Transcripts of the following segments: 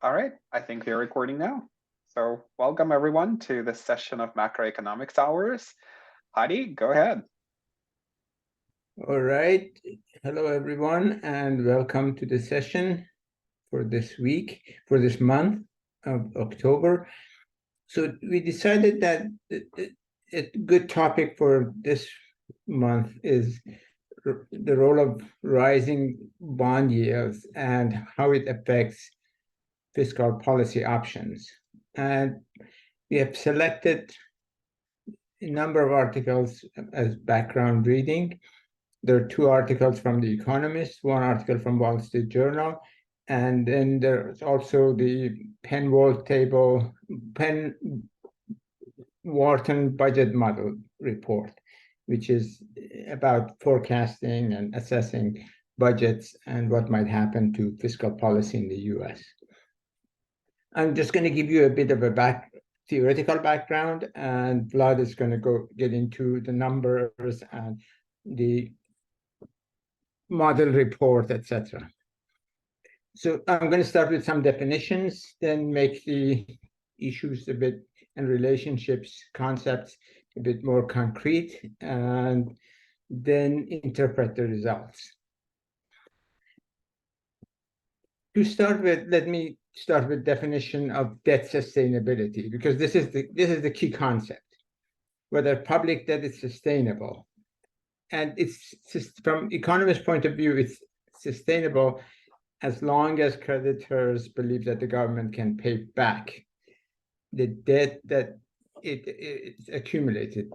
All right, I think we're recording now. So welcome everyone to this session of Macroeconomics Hours. Hadi, go ahead. All right. Hello, everyone, and welcome to the session for this week, for this month of October. So we decided that a good topic for this month is the role of rising bond yields and how it affects fiscal policy options. And we have selected a number of articles as background reading. There are two articles from The Economist, one article from Wall Street Journal, and then there's also the Penn-Wharton budget model report, which is about forecasting and assessing budgets and what might happen to fiscal policy in the US. I'm just going to give you a bit of a theoretical background, and Vlad is going to get into the numbers and the model report, etc. So I'm going to start with some definitions, then make the issues a bit and relationships, concepts a bit more concrete, and then interpret the results. To start with, let me start with definition of debt sustainability, because this is the key concept, whether public debt is sustainable. And it's from economist point of view, it's sustainable as long as creditors believe that the government can pay back the debt that it's accumulated.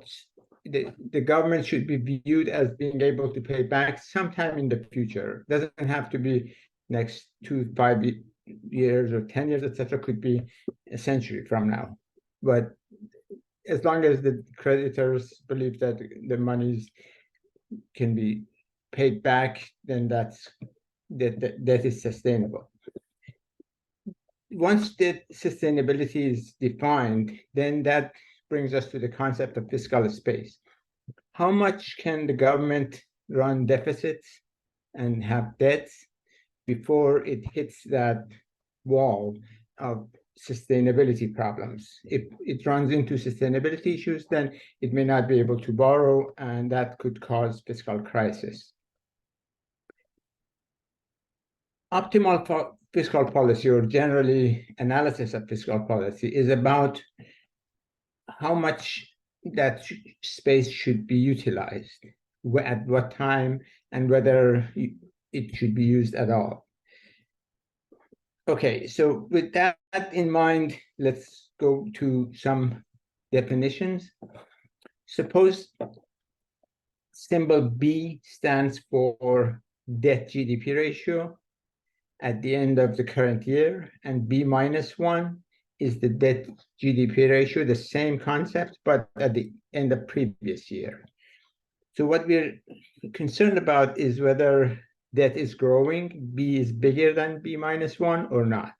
The government should be viewed as being able to pay back sometime in the future. It doesn't have to be next 2, 5 years or 10 years, etc. Could be a century from now. But as long as the creditors believe that the monies can be paid back, then that is sustainable. Once that sustainability is defined, then that brings us to the concept of fiscal space. How much can the government run deficits and have debts before it hits that wall of sustainability problems? If it runs into sustainability issues, then it may not be able to borrow, and that could cause fiscal crisis. Optimal fiscal policy, or generally analysis of fiscal policy, is about how much that space should be utilized, at what time, and whether it should be used at all. Okay, so with that in mind, let's go to some definitions. Suppose symbol B stands for debt GDP ratio at the end of the current year, and B-1 is the debt GDP ratio, the same concept, but at the end of previous year. So what we're concerned about is whether debt is growing, B is bigger than B-1 or not.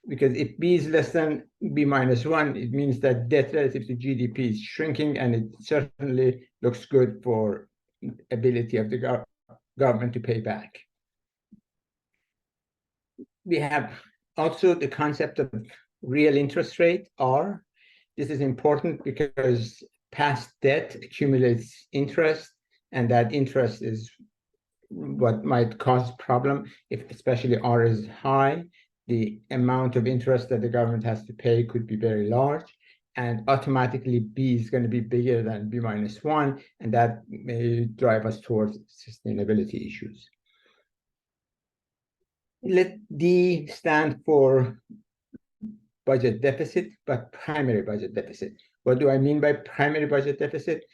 Because if B is less than B-1, it means that debt relative to GDP is shrinking, and it certainly looks good for ability of the government to pay back. We have also the concept of real interest rate, R. This is important because past debt accumulates interest, and that interest is what might cause problem if especially R is high. The amount of interest that the government has to pay could be very large, and automatically B is going to be bigger than B-1, and that may drive us towards sustainability issues. Let D stand for budget deficit, but primary budget deficit. What do I mean by primary budget deficit?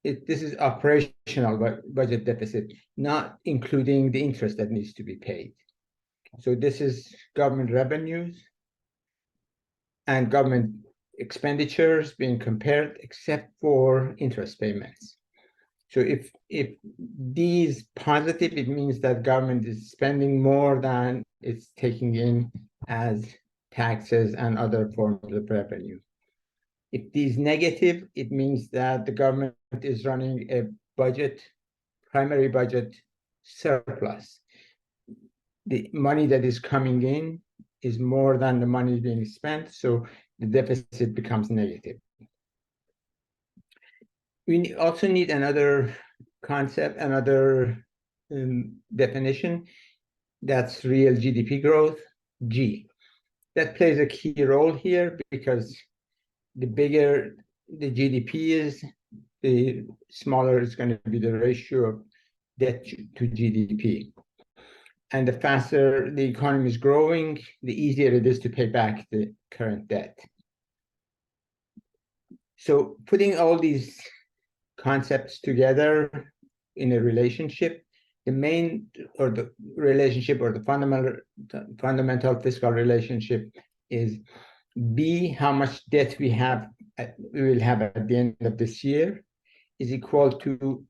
This is operational budget deficit, not including the interest that needs to be paid. So this is government revenues and government expenditures being compared, except for interest payments. So if D is positive, it means that government is spending more than it's taking in as taxes and other forms of revenue. If D is negative, it means that the government is running a primary budget surplus. The money that is coming in is more than the money being spent, so the deficit becomes negative. We also need another concept, another definition. That's real GDP growth, G. That plays a key role here because the bigger the GDP is, the smaller is going to be the ratio of debt to GDP. And the faster the economy is growing, the easier it is to pay back the current debt. So putting all these concepts together in a relationship, the main or the relationship or the fundamental fiscal relationship is B, how much debt we will have at the end of this year, is equal to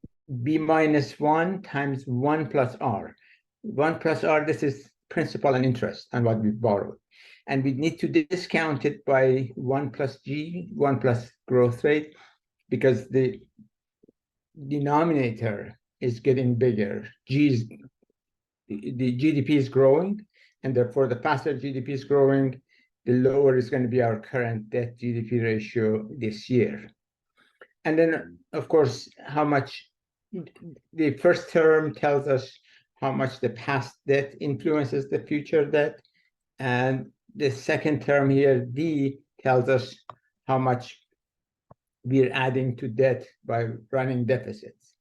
B minus 1 times 1 plus R. 1 plus R, this is principal and interest on what we borrowed. And we need to discount it by 1 plus G, 1 plus growth rate, because the denominator is getting bigger. The GDP is growing, and therefore the faster GDP is growing, the lower is going to be our current debt GDP ratio this year. And then, of course, how much the first term tells us how much the past debt influences the future debt. And the second term here, D, tells us how much we're adding to debt by running deficits.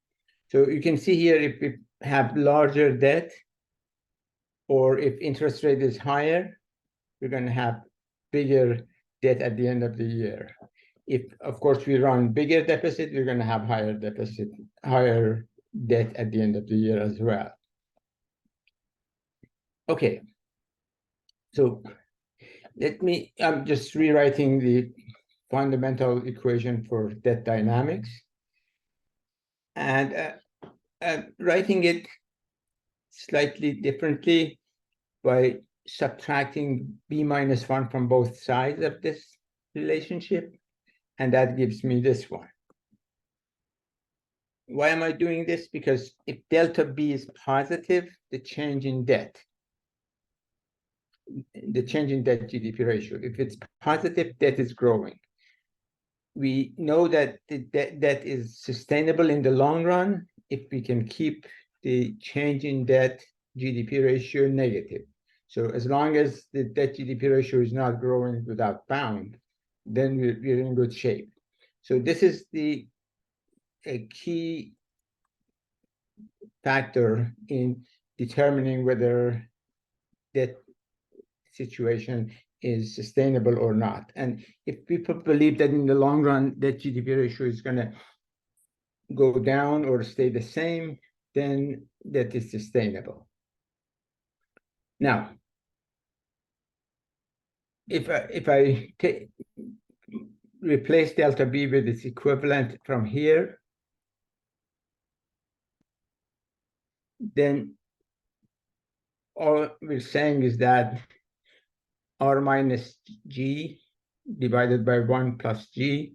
So you can see here, if we have larger debt, or if interest rate is higher, we're going to have bigger debt at the end of the year. If, of course, we run bigger deficit, we're going to have higher debt at the end of the year as well. Okay. So I'm just rewriting the fundamental equation for debt dynamics, and writing it slightly differently by subtracting B minus 1 from both sides of this relationship, and that gives me this one. Why am I doing this? Because if delta B is positive, the change in debt GDP ratio, if it's positive, debt is growing. We know that the debt is sustainable in the long run if we can keep the change in debt GDP ratio negative. So as long as the debt GDP ratio is not growing without bound, then we're in good shape. So this is a key factor in determining whether debt situation is sustainable or not. And if people believe that in the long run that GDP ratio is going to go down or stay the same, then that is sustainable. Now, if I replace delta B with its equivalent from here, then all we're saying is that R minus G divided by 1 plus G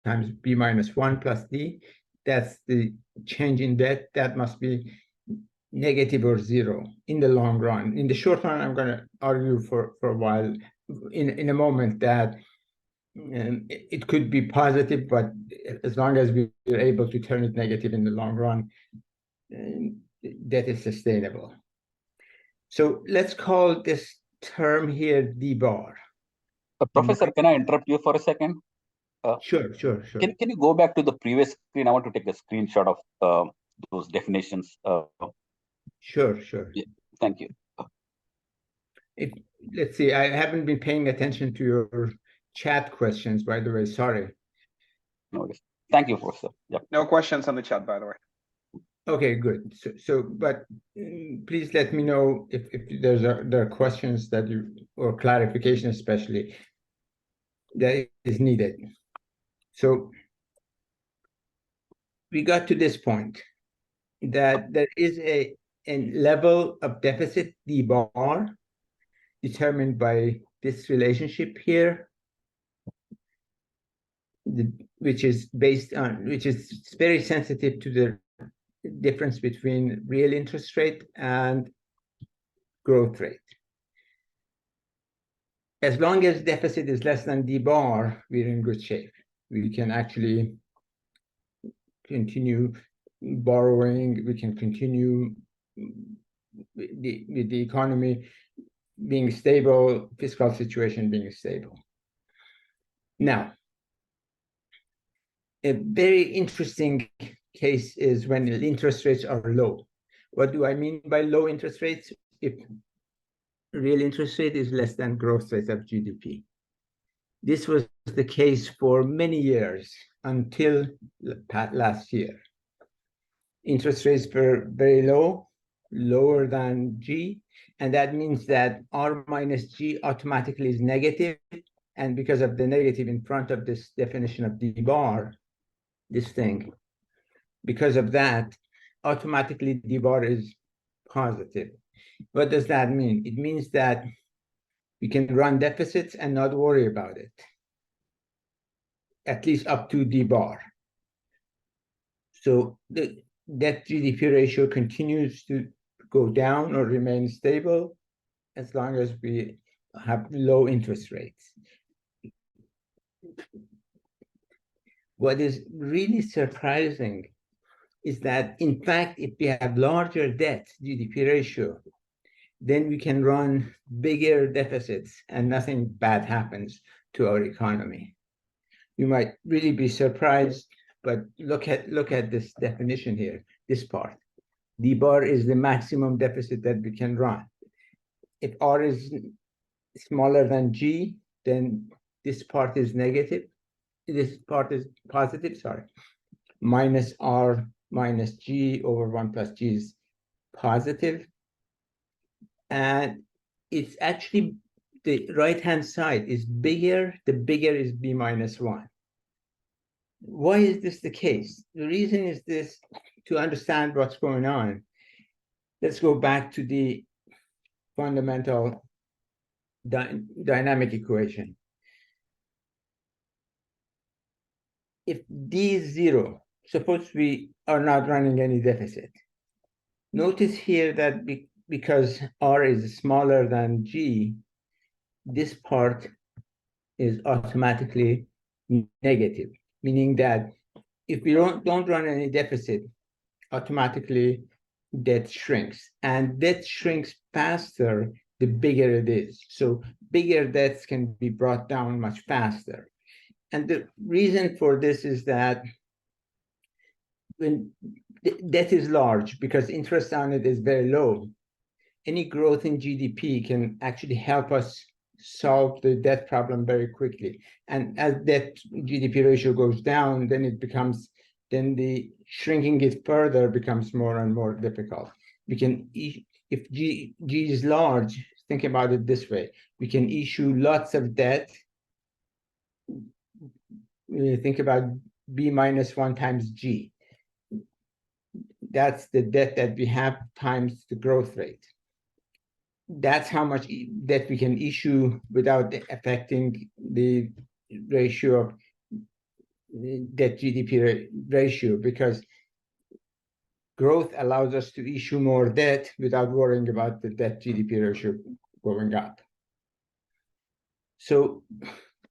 times B minus 1 plus D, that's the change in debt. That must be negative or zero in the long run. In the short run, I'm going to argue for a while, in a moment, that it could be positive, but as long as we're able to turn it negative in the long run, that is sustainable. So let's call this term here D bar. Professor, can I interrupt you for a second? Sure. Can you go back to the previous screen? I want to take a screenshot of those definitions. Sure. Yeah, thank you. Let's see, I haven't been paying attention to your chat questions, by the way, sorry. No worries. Thank you, Professor. Yep. No questions on the chat, by the way. Okay, good. But please let me know if there are questions that or clarification especially, that is needed. So we got to this point that there is a level of deficit D bar determined by this relationship here, which is very sensitive to the difference between real interest rate and growth rate. as long as deficit is less than D bar, we're in good shape. We can actually continue borrowing. We can continue with the economy being stable, fiscal situation being stable. Now, a very interesting case is when the interest rates are low. What do I mean by low interest rates? If real interest rate is less than growth rate of GDP. This was the case for many years until last year. Interest rates were very low, lower than G, and that means that R minus G automatically is negative, and because of the negative in front of this definition of D bar, this thing, because of that, automatically D bar is positive. What does that mean? It means that we can run deficits and not worry about it, at least up to D bar. So the debt GDP ratio continues to go down or remain stable as long as we have low interest rates. What is really surprising is that, in fact, if we have larger debt GDP ratio, then we can run bigger deficits and nothing bad happens to our economy. You might really be surprised, but look at this definition here, this part. D bar is the maximum deficit that we can run. If R is smaller than G, then this part is negative. This part is positive, sorry. Minus R minus G over 1 plus G is positive. And it's actually the right-hand side is bigger, the bigger is B minus 1. Why is this the case? The reason is this: to understand what's going on, let's go back to the fundamental dynamic equation. If D is 0, suppose we are not running any deficit. Notice here that because R is smaller than G, this part is automatically negative, meaning that if we don't run any deficit, automatically debt shrinks. And debt shrinks faster the bigger it is. So bigger debts can be brought down much faster. And the reason for this is that when debt is large, because interest on it is very low, any growth in GDP can actually help us solve the debt problem very quickly. And as debt GDP ratio goes down, then the shrinking it further becomes more and more difficult. We can, if G is large, think about it this way: we can issue lots of debt. Think about B minus 1 times G. That's the debt that we have times the growth rate. That's how much debt we can issue without affecting the ratio of debt GDP ratio, because growth allows us to issue more debt without worrying about the debt GDP ratio going up. So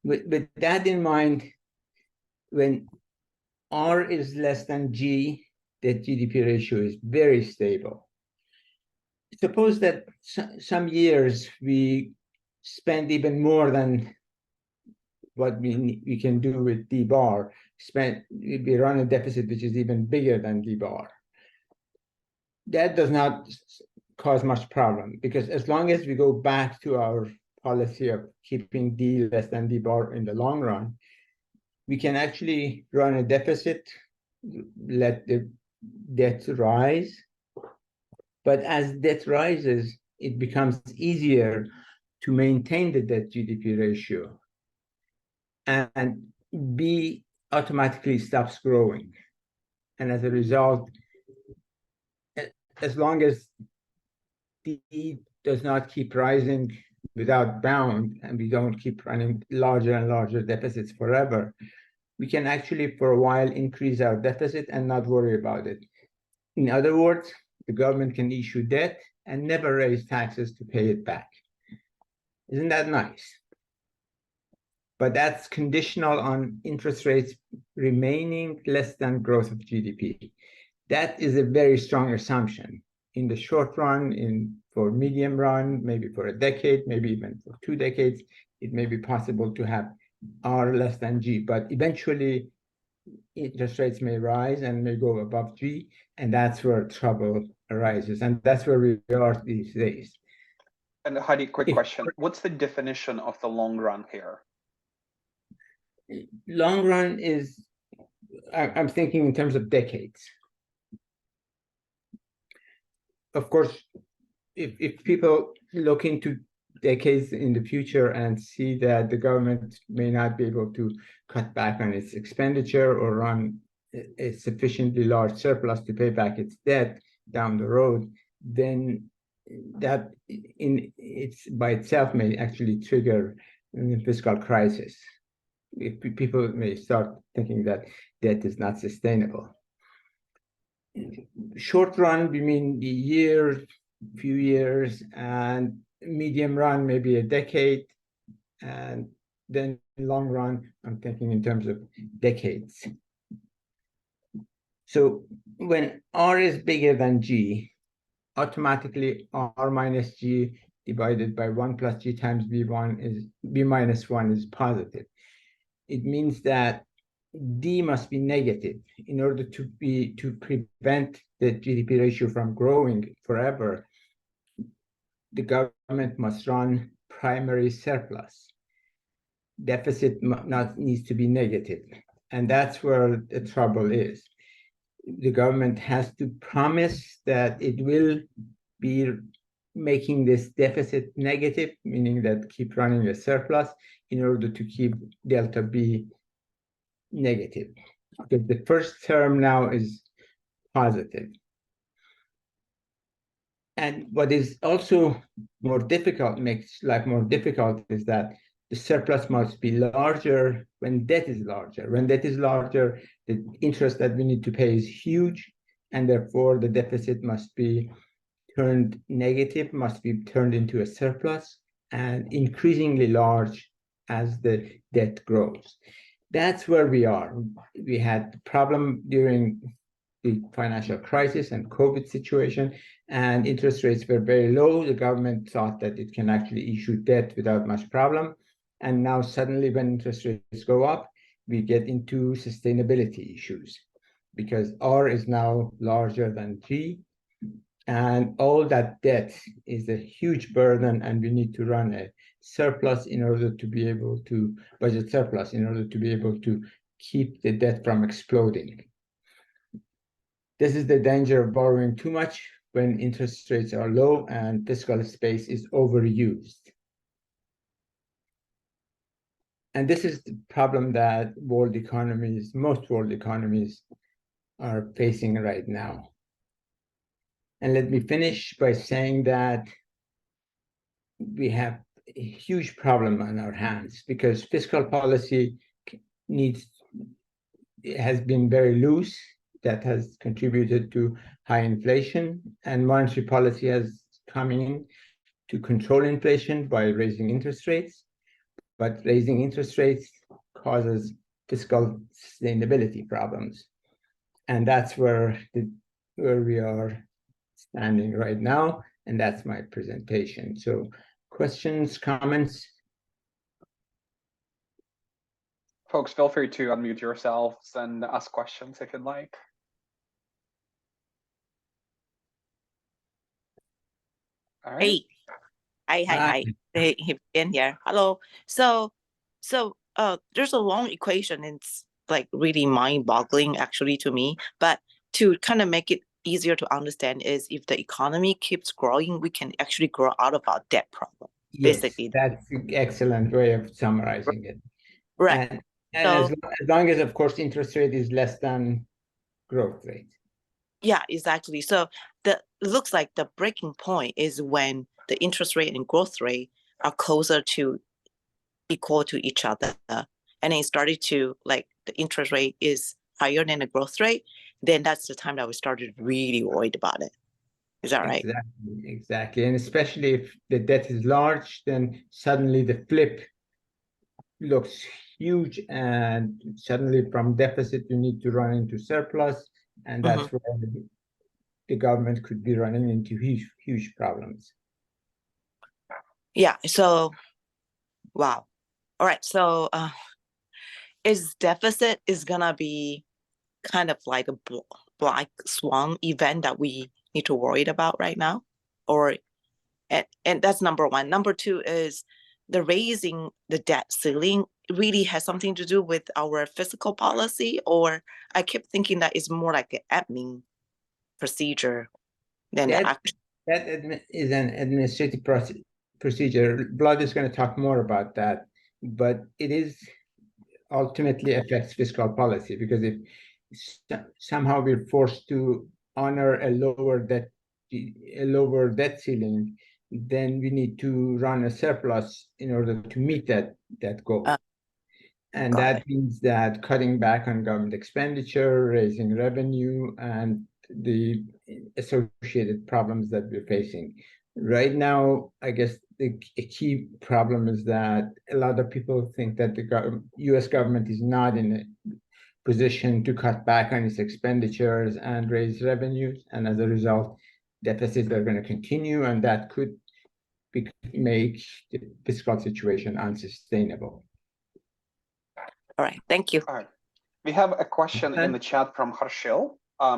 with that in mind, when R is less than G, the GDP ratio is very stable. Suppose that some years we spend even more than what we can do with D bar. We run a deficit which is even bigger than D bar. That does not cause much problem, because as long as we go back to our policy of keeping D less than D bar in the long run, we can actually run a deficit, let the debt rise. But as debt rises, it becomes easier to maintain the debt GDP ratio. And B automatically stops growing. And as a result, as long as D does not keep rising without bound, and we don't keep running larger and larger deficits forever, we can actually for a while increase our deficit and not worry about it. In other words, the government can issue debt and never raise taxes to pay it back. Isn't that nice? but that's conditional on interest rates remaining less than growth of GDP. That is a very strong assumption. In the short run, for medium run, maybe for a decade, maybe even for 2 decades, it may be possible to have R less than G, but eventually interest rates may rise and may go above G, and that's where trouble arises, and that's where we are these days. And Hadi, quick question. What's the definition of the long run here? Long run is, I'm thinking in terms of decades. Of course, if people look into decades in the future and see that the government may not be able to cut back on its expenditure or run a sufficiently large surplus to pay back its debt down the road, then that it's by itself may actually trigger a fiscal crisis. If people may start thinking that debt is not sustainable. Short run, we mean the year, few years, and medium run, maybe a decade, and then long run, I'm thinking in terms of decades. So when R is bigger than G, automatically R minus G divided by 1 plus G times B1 is B minus 1 is positive. It means that D must be negative in order to prevent the GDP ratio from growing forever. The government must run primary surplus. Deficit needs to be negative, and that's where the trouble is. The government has to promise that it will be making this deficit negative, meaning that keep running a surplus in order to keep delta B negative. Because the first term now is positive. And what is also more difficult, makes life more difficult, is that the surplus must be larger when debt is larger. When debt is larger, the interest that we need to pay is huge, and therefore the deficit must be turned negative, must be turned into a surplus, and increasingly large as the debt grows. That's where we are. We had the problem during the financial crisis and COVID situation, and interest rates were very low. The government thought that it can actually issue debt without much problem. And now suddenly when interest rates go up, we get into sustainability issues because R is now larger than G. And all that debt is a huge burden, and we need to run a surplus in order to be able to budget surplus in order to be able to keep the debt from exploding. This is the danger of borrowing too much when interest rates are low and fiscal space is overused. And this is the problem that most world economies are facing right now. And let me finish by saying that we have a huge problem on our hands because fiscal policy has been very loose. That has contributed to high inflation, and monetary policy has come in to control inflation by raising interest rates. But raising interest rates causes fiscal sustainability problems. And that's where we are standing right now, and that's my presentation. So questions, comments? Folks, feel free to unmute yourselves and ask questions if you'd like. All right. Hi. Hey, Ben here. Hello. So there's a long equation. It's like really mind-boggling actually to me. But to kind of make it easier to understand is if the economy keeps growing, we can actually grow out of our debt problem. Yes, basically. That's an excellent way of summarizing it. Right. And as long as, of course, interest rate is less than growth rate. Yeah, exactly. So it looks like the breaking point is when the interest rate and growth rate are closer to equal to each other. And it started to, like, the interest rate is higher than the growth rate, then that's the time that we started really worried about it. Is that right? Exactly. And especially if the debt is large, then suddenly the flip looks huge, and suddenly from deficit you need to run into surplus, and that's where the government could be running into huge problems. Yeah. So, wow. All right. So, is deficit is gonna be kind of like a black swan event that we need to worry about right now, or and that's number one. Number two is the raising the debt ceiling really has something to do with our fiscal policy, or I keep thinking that it's more like an admin procedure than the actual. That is an administrative procedure. Blood is going to talk more about that, but it is ultimately affects fiscal policy, because if somehow we're forced to honor a lower debt ceiling, then we need to run a surplus in order to meet that goal. And that means that cutting back on government expenditure, raising revenue, and the associated problems that we're facing. Right now, I guess a key problem is that a lot of people think that the US government is not in a position to cut back on its expenditures and raise revenues. And as a result, deficits are going to continue, and that could make the fiscal situation unsustainable. All right, thank you. All right. We have a question in the chat from Harshil.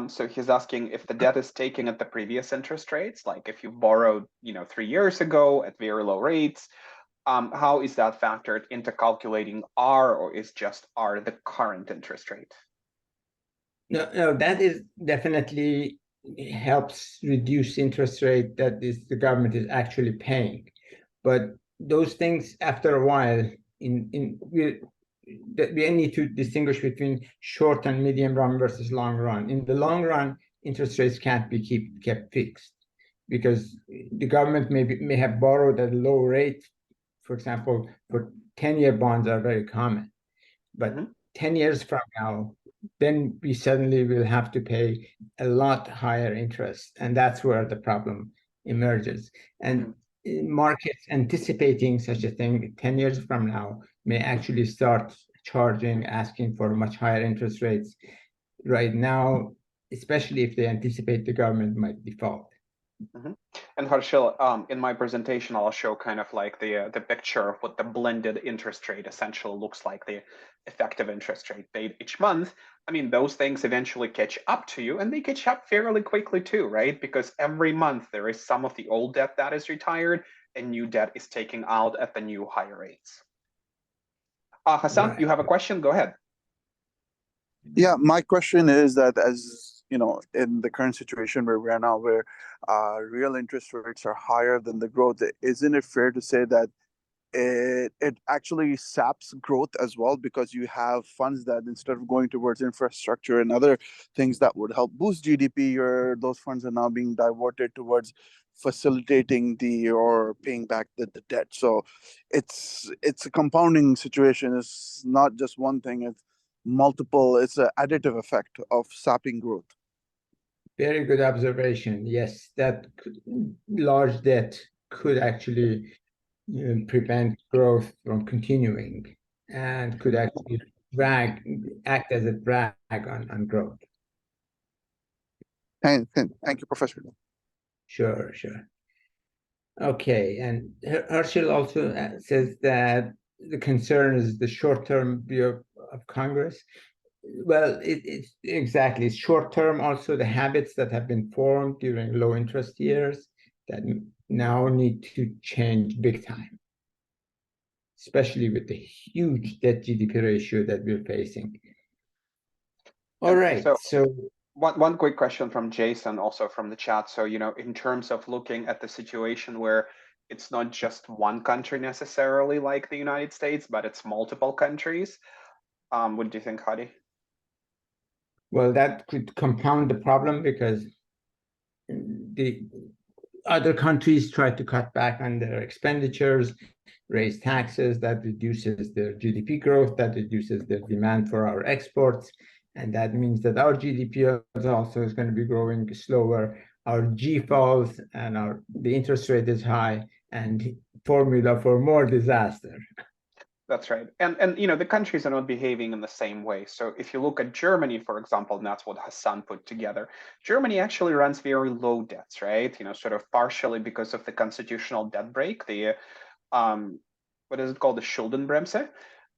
So he's asking if the debt is taken at the previous interest rates, like if you borrowed, 3 years ago at very low rates, how is that factored into calculating R, or is just R the current interest rate? No, that is definitely helps reduce interest rate that is the government is actually paying. But those things, after a while, we need to distinguish between short and medium run versus long run. In the long run, interest rates can't be kept fixed, because the government may have borrowed at a low rate. For example, for 10-year bonds are very common, but 10 years from now, then we suddenly will have to pay a lot higher interest, and that's where the problem emerges. And markets anticipating such a thing 10 years from now may actually start asking for much higher interest rates right now, especially if they anticipate the government might default. And Harshil, in my presentation, I'll show kind of like the picture of what the blended interest rate essentially looks like, the effective interest rate paid each month. I mean, those things eventually catch up to you, and they catch up fairly quickly too, right? Because every month there is some of the old debt that is retired and new debt is taken out at the new higher rates. Hassan, you have a question? Go ahead. Yeah, my question is that, as you know, in the current situation where we are now, where real interest rates are higher than the growth, isn't it fair to say that it actually saps growth as well, because you have funds that, instead of going towards infrastructure and other things that would help boost GDP, those funds are now being diverted towards facilitating or paying back the debt. So it's a compounding situation. It's not just one thing, it's multiple. It's an additive effect of sapping growth. Very good observation. Yes, that large debt could actually prevent growth from continuing, and could actually act as a drag on growth. Thank you, Professor. Sure. Okay, and Herschel also says that the concern is the short-term view of Congress. Well, it's exactly short-term. Also, the habits that have been formed during low interest years that now need to change big time, especially with the huge debt GDP ratio that we're facing. All right, so one quick question from Jason, also from the chat. So, in terms of looking at the situation where it's not just one country necessarily like the United States, but it's multiple countries, what do you think, Hadi? Well, that could compound the problem, because the other countries try to cut back on their expenditures, raise taxes. That reduces their GDP growth, that reduces their demand for our exports. And that means that our GDP also is going to be growing slower. Our G falls, and the interest rate is high, and formula for more disaster. That's right. And you know, the countries are not behaving in the same way. So if you look at Germany, for example, and that's what Hassan put together, Germany actually runs very low debts, right? You know, sort of partially because of the constitutional debt break, the what is it called, the Schuldenbremse.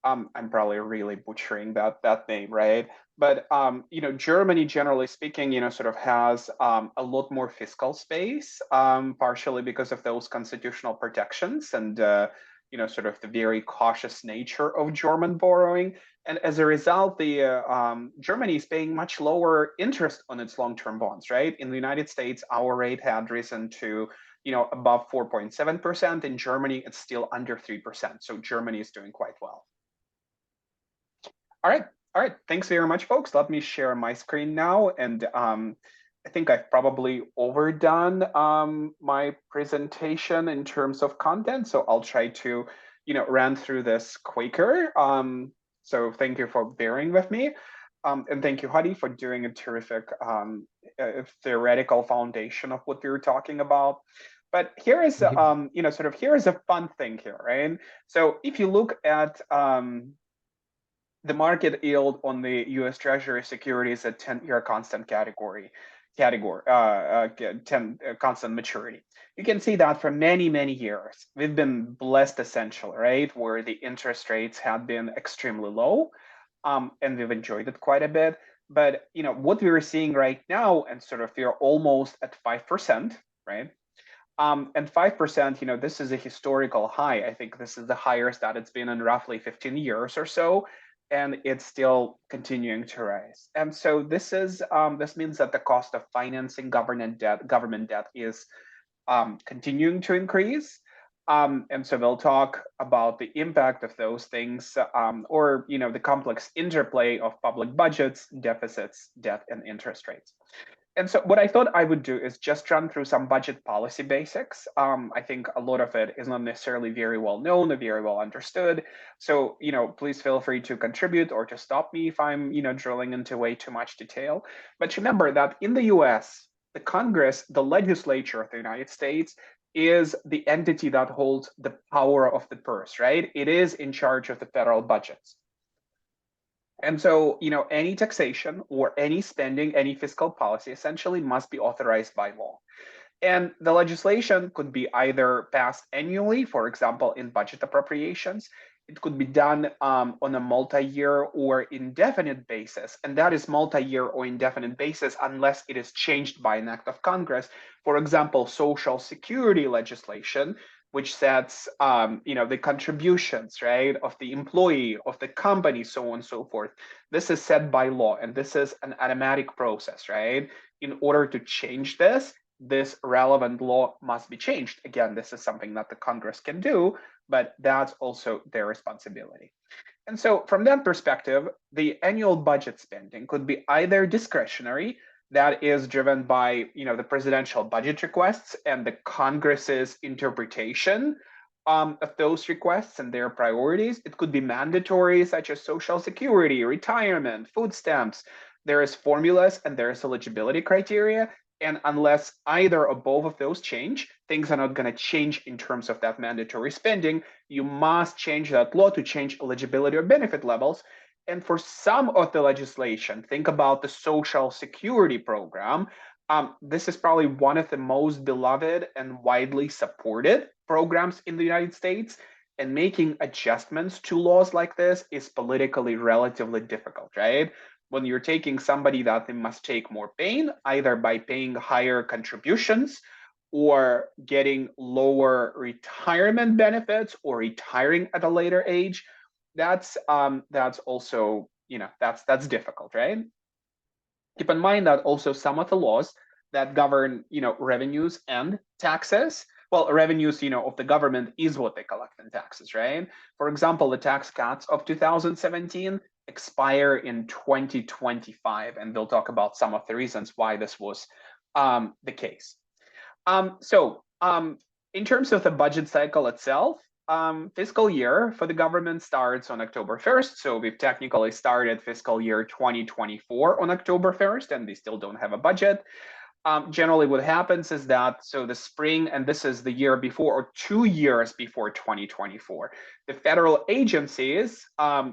I'm probably really butchering that name, right? But you know, Germany, generally speaking, you know, sort of has a lot more fiscal space, partially because of those constitutional protections and you know, sort of the very cautious nature of German borrowing. And as a result, the Germany is paying much lower interest on its long-term bonds, right? In the United States, our rate had risen to, you know, above 4.7%. In Germany, it's still under 3%. So Germany is doing quite well. All right. All right. Thanks very much, folks. Let me share my screen now. And I think I've probably overdone my presentation in terms of content. So I'll try to, you know, run through this quicker. So thank you for bearing with me. And thank you, Hadi, for doing a terrific theoretical foundation of what we were talking about. But here is, you know, sort of here is a fun thing here, right? So if you look at the market yield on the U.S. Treasury securities at 10-year constant constant maturity. You can see that for many, many years, we've been blessed essentially, right? Where the interest rates have been extremely low, and we've enjoyed it quite a bit. But, you know, what we're seeing right now, and sort of we're almost at 5%, right? And 5%, you know, this is a historical high. I think this is the highest that it's been in roughly 15 years or so, and it's still continuing to rise. And so this is this means that the cost of financing government debt is continuing to increase. And so we'll talk about the impact of those things, or you know, the complex interplay of public budgets, deficits, debt, and interest rates. And so what I thought I would do is just run through some budget policy basics. I think a lot of it is not necessarily very well known or very well understood. So, you know, please feel free to contribute or to stop me if I'm, you know, drilling into way too much detail. But remember that in the US, the Congress, the legislature of the United States, is the entity that holds the power of the purse, right? It is in charge of the federal budgets. And so, you know, any taxation or any spending, any fiscal policy essentially must be authorized by law. And the legislation could be either passed annually, for example, in budget appropriations. It could be done on a multi-year or indefinite basis. And that is multi-year or indefinite basis unless it is changed by an act of Congress. For example, Social Security legislation, which sets you know, the contributions, right, of the employee, of the company, so on and so forth. This is set by law, and this is an automatic process, right? In order to change this relevant law must be changed. Again, this is something that the Congress can do, but that's also their responsibility. And so from that perspective, the annual budget spending could be either discretionary, that is driven by, you know, the presidential budget requests and the Congress's interpretation of those requests and their priorities. It could be mandatory, such as Social Security, retirement, food stamps. There is formulas and there is eligibility criteria. And unless either or both of those change, things are not going to change in terms of that mandatory spending. You must change that law to change eligibility or benefit levels. And for some of the legislation, think about the Social Security program. This is probably one of the most beloved and widely supported programs in the United States. And making adjustments to laws like this is politically relatively difficult, right? When you're taking somebody that they must take more pain, either by paying higher contributions or getting lower retirement benefits or retiring at a later age, that's also, you know, that's difficult, right? Keep in mind that also some of the laws that govern, you know, revenues and taxes, well, revenues, you know, of the government is what they collect in taxes, right? For example, the tax cuts of 2017 expire in 2025, and we'll talk about some of the reasons why this was the case. In terms of the budget cycle itself, fiscal year for the government starts on October 1st. So we've technically started fiscal year 2024 on October 1st, and they still don't have a budget. generally what happens is that, so the spring, and this is the year before or 2 years before 2024, the federal agencies,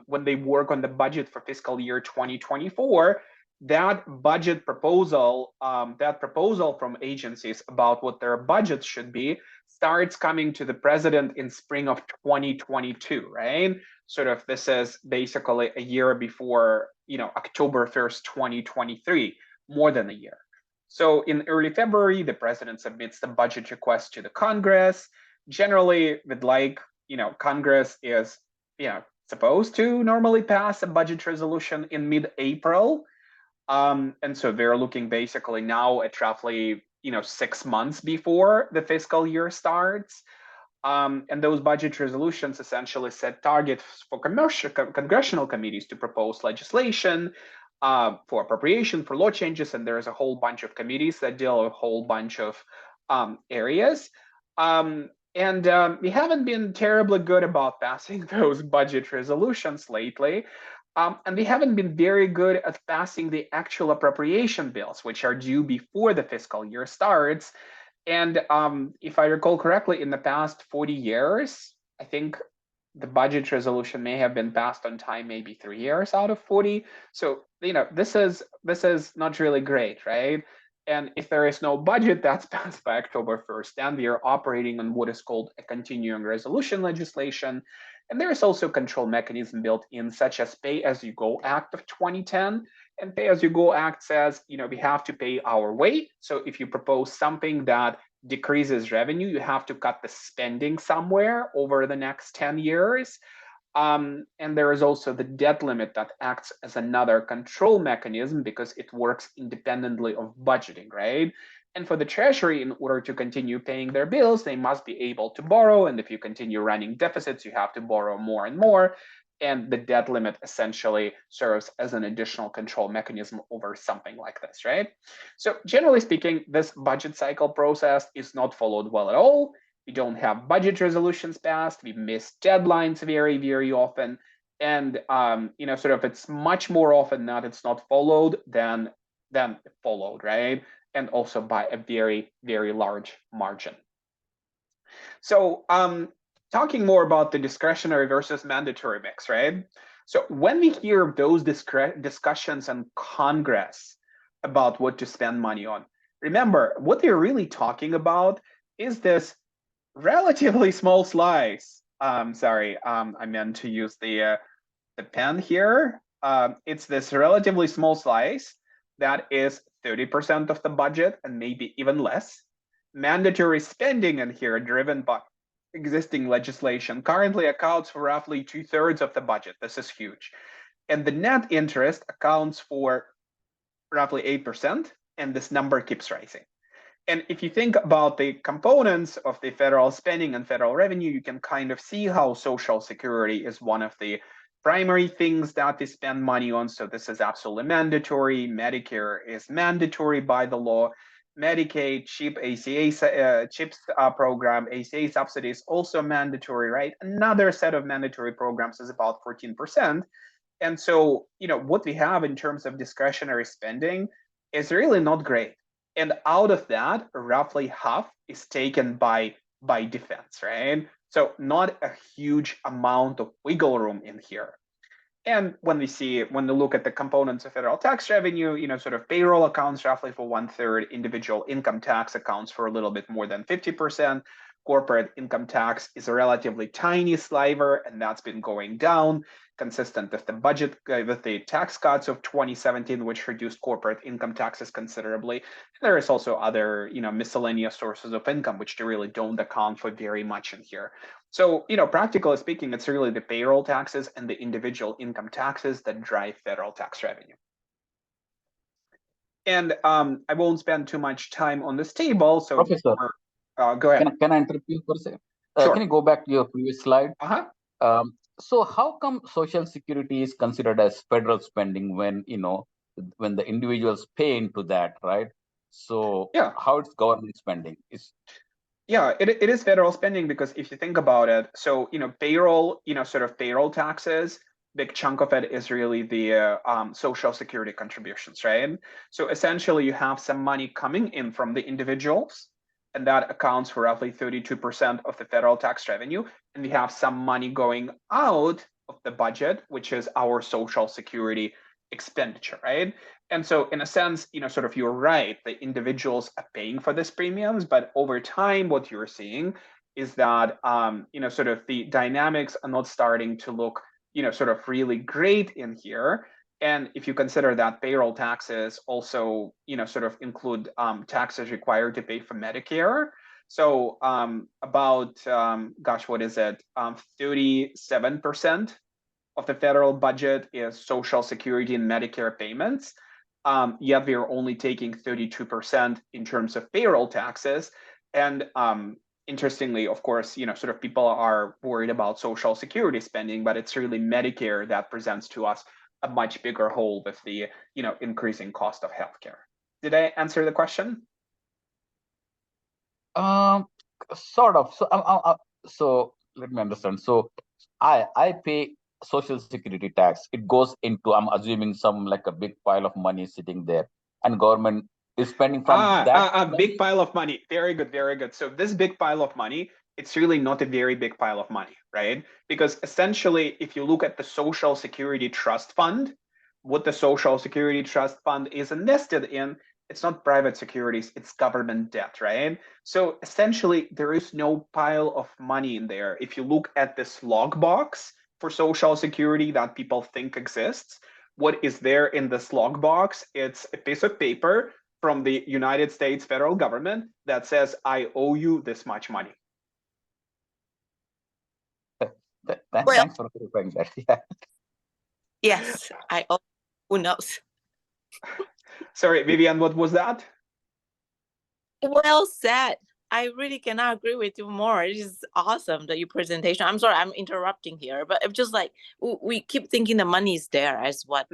when they work on the budget for fiscal year 2024, that budget proposal, that proposal from agencies about what their budgets should be starts coming to the president in spring of 2022, right? Sort of, this is basically a year before, October 1st, 2023, more than a year. So in early February, the president submits the budget request to the Congress. Generally, with Congress is, supposed to normally pass a budget resolution in mid-April. And so they're looking basically now at roughly, 6 months before the fiscal year starts. And those budget resolutions essentially set targets for congressional committees to propose legislation, for appropriation, for law changes, and there's a whole bunch of committees that deal with a whole bunch of areas. And we haven't been terribly good about passing those budget resolutions lately. And we haven't been very good at passing the actual appropriation bills, which are due before the fiscal year starts. And if I recall correctly, in the past 40 years, I think the budget resolution may have been passed on time, maybe 3 years out of 40. So, this is not really great, right? And if there is no budget that's passed by October 1st, then we are operating on what is called a continuing resolution legislation. And there is also control mechanism built in, such as Pay-as-you-go Act of 2010. And Pay-as-you-go Act says, we have to pay our way. So if you propose something that decreases revenue, you have to cut the spending somewhere over the next 10 years. And there is also the debt limit that acts as another control mechanism because it works independently of budgeting, right? And for the Treasury, in order to continue paying their bills, they must be able to borrow. And if you continue running deficits, you have to borrow more and more. And the debt limit essentially serves as an additional control mechanism over something like this, right? So generally speaking, this budget cycle process is not followed well at all. We don't have budget resolutions passed. We miss deadlines very, very often. And, it's much more often that it's not followed than followed, right? And also by a very, very large margin. So, talking more about the discretionary versus mandatory mix, right? So when we hear those discussions in Congress about what to spend money on, remember, what they're really talking about is this relatively small slice. Sorry, I meant to use the pen here. It's this relatively small slice that is 30% of the budget and maybe even less. Mandatory spending in here, driven by existing legislation, currently accounts for roughly 2/3 of the budget. This is huge. And the net interest accounts for roughly 8%, and this number keeps rising. And if you think about the components of the federal spending and federal revenue, you can kind of see how Social Security is one of the primary things that they spend money on. So this is absolutely mandatory. Medicare is mandatory by the law. Medicaid, CHIP, CHIPS program, ACA subsidies, also mandatory, right? Another set of mandatory programs is about 14%. And so, what we have in terms of discretionary spending is really not great. And out of that, roughly half is taken by defense, right? So not a huge amount of wiggle room in here. And when we look at the components of federal tax revenue, payroll accounts roughly for 1/3, individual income tax accounts for a little bit more than 50%. Corporate income tax is a relatively tiny sliver, and that's been going down, consistent with the budget, with the tax cuts of 2017, which reduced corporate income taxes considerably. There is also other, miscellaneous sources of income, which they really don't account for very much in here. So, practically speaking, it's really the payroll taxes and the individual income taxes that drive federal tax revenue. And I won't spend too much time on this table. So, Professor, go ahead. Can I interrupt you for a second? Sure. Can you go back to your previous slide? Uh-huh. So how come Social Security is considered as federal spending when when the individuals pay into that, right? So yeah, how it's government spending is. Yeah, it is federal spending because if you think about it, so payroll, payroll taxes, big chunk of it is really the social security contributions, right? So essentially you have some money coming in from the individuals, and that accounts for roughly 32% of the federal tax revenue. And we have some money going out of the budget, which is our social security expenditure, right? And so in a sense, sort of you're right, the individuals are paying for these premiums, but over time, what you're seeing is that, sort of the dynamics are not starting to look, sort of really great in here. And if you consider that payroll taxes also, sort of include taxes required to pay for Medicare. So about, what is it? 37% of the federal budget is Social Security and Medicare payments. Yet we are only taking 32% in terms of payroll taxes. And interestingly, of course, sort of people are worried about Social Security spending, but it's really Medicare that presents to us a much bigger hole with the, increasing cost of healthcare. Did I answer the question? Sort of. So let me understand. So I pay Social Security tax. It goes into, I'm assuming, some like a big pile of money sitting there, and government is spending from that. A big pile of money. Very good, very good. So this big pile of money, it's really not a very big pile of money, right? Because essentially, if you look at the Social Security Trust Fund, what the Social Security Trust Fund is invested in, it's not private securities, it's government debt, right? So essentially, there is no pile of money in there. If you look at this log box for Social Security that people think exists, what is there in this log box? It's a piece of paper from the United States federal government that says, I owe you this much money. Thanks for clarifying that. Yeah. Yes, I owe. Who knows? Sorry, Vivian, what was that? Well said. I really cannot agree with you more. It is awesome that your presentation. I'm sorry, I'm interrupting here, but it's just like we keep thinking the money is there as what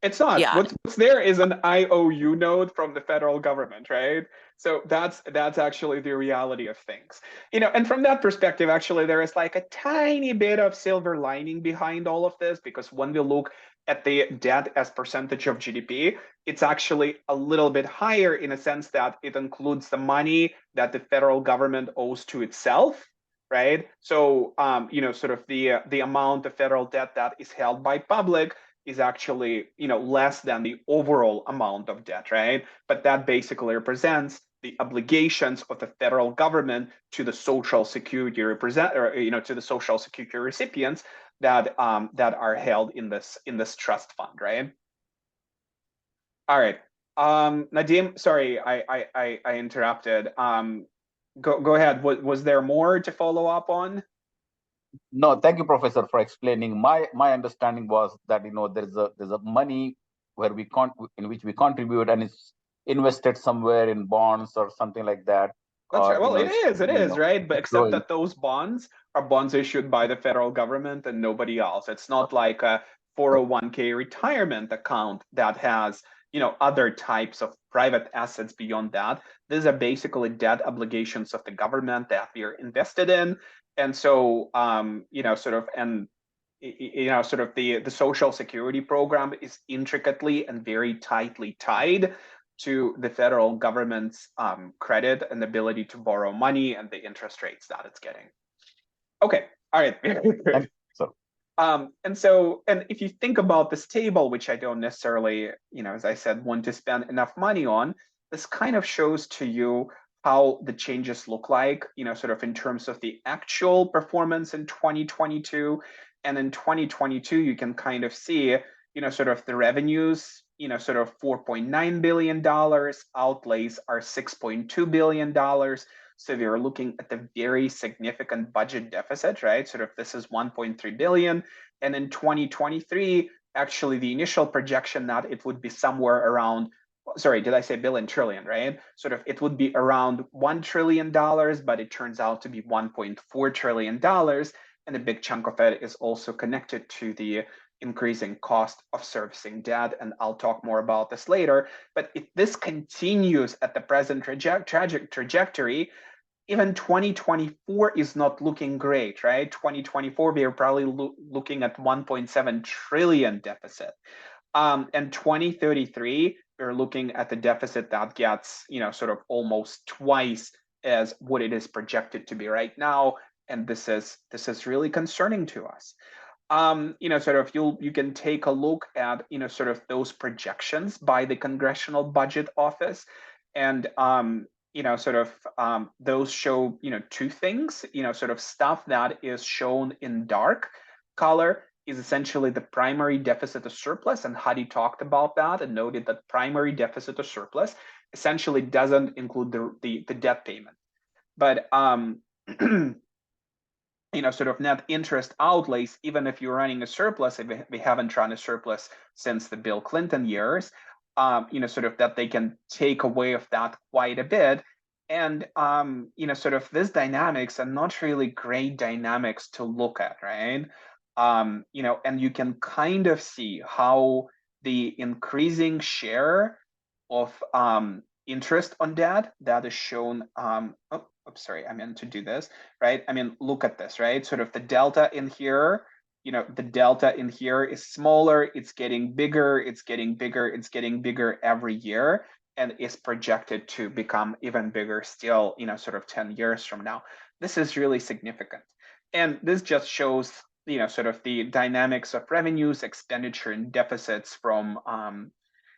it's not. Yeah. What's there is an IOU note from the federal government, right? So that's actually the reality of things. And from that perspective, actually, there is like a tiny bit of silver lining behind all of this, because when we look at the debt as percentage of GDP, it's actually a little bit higher in a sense that it includes the money that the federal government owes to itself, right? So, sort of the amount of federal debt that is held by public is actually, less than the overall amount of debt, right? But that basically represents the obligations of the federal government to the Social Security to the Social Security recipients that are held in this trust fund, right? All right, Nadim, sorry, I interrupted. Go ahead. Was there more to follow up on? No, thank you, Professor, for explaining. My understanding was that there's a money where in which we contribute, and it's invested somewhere in bonds or something like that. That's right. Well, it is, right? But except growing. that those bonds are bonds issued by the federal government and nobody else. It's not like a 401k retirement account that has, other types of private assets beyond that. These are basically debt obligations of the government that we are invested in. And so, sort of the Social Security program is intricately and very tightly tied to the federal government's credit and ability to borrow money and the interest rates that it's getting. Okay, all right. And if you think about this table, which I don't necessarily, as I said, want to spend enough money on, this kind of shows to you how the changes look like, sort of in terms of the actual performance in 2022. And in 2022, you can kind of see, sort of the revenues, sort of $4.9 billion, outlays are $6.2 billion. So we're looking at the very significant budget deficit, right? Sort of this is 1.3 billion. And in 2023, actually the initial projection that it would be somewhere around, sorry, did I say billion, trillion, right? Sort of it would be around $1 trillion, but it turns out to be $1.4 trillion. And a big chunk of it is also connected to the increasing cost of servicing debt. And I'll talk more about this later. But if this continues at the present trajectory, even 2024 is not looking great, right? 2024, we are probably looking at 1.7 trillion deficit. And 2033, we're looking at the deficit that gets, sort of almost twice as what it is projected to be right now. And this is really concerning to us. Sort of you can take a look at, sort of those projections by the Congressional Budget Office. And, sort of those show, two things, sort of stuff that is shown in dark color is essentially the primary deficit to surplus. And Hadi talked about that and noted that primary deficit to surplus essentially doesn't include the debt payment. But sort of net interest outlays, even if you're running a surplus, if we haven't run a surplus since the Bill Clinton years, sort of that they can take away of that quite a bit. And, sort of this dynamics are not really great dynamics to look at, right? And you can kind of see how the increasing share of interest on debt that is shown, sorry, I meant to do this, right? I mean, look at this, right? Sort of the delta in here, the delta in here is smaller, it's getting bigger, it's getting bigger, it's getting bigger every year, and is projected to become even bigger still, sort of 10 years from now. This is really significant. And this just shows, sort of the dynamics of revenues, expenditure, and deficits from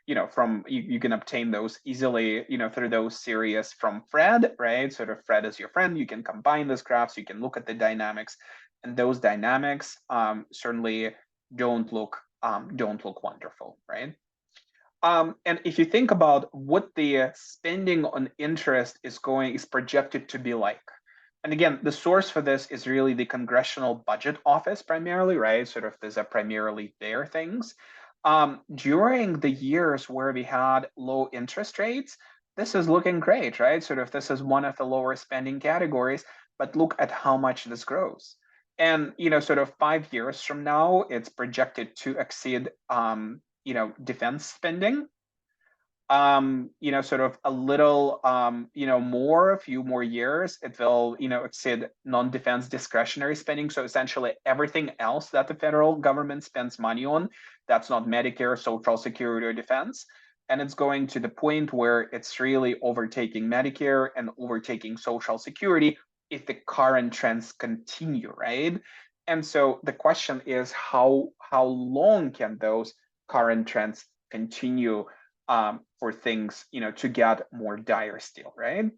you can obtain those easily, through those series from Fred, right? Sort of Fred is your friend. You can combine those graphs. You can look at the dynamics, and those dynamics certainly don't look wonderful, right? And if you think about what the spending on interest is projected to be like, and again, the source for this is really the Congressional Budget Office primarily, right? Sort of these are primarily their things. During the years where we had low interest rates, this is looking great, right? Sort of this is one of the lower spending categories, but look at how much this grows. And, sort of 5 years from now, it's projected to exceed, defense spending. Sort of a little, more, a few more years, it will, exceed non-defense discretionary spending. So essentially everything else that the federal government spends money on, that's not Medicare, Social Security, or defense. And it's going to the point where it's really overtaking Medicare and overtaking Social Security if the current trends continue, right? And so the question is how long can those current trends continue for things, to get more dire still, right?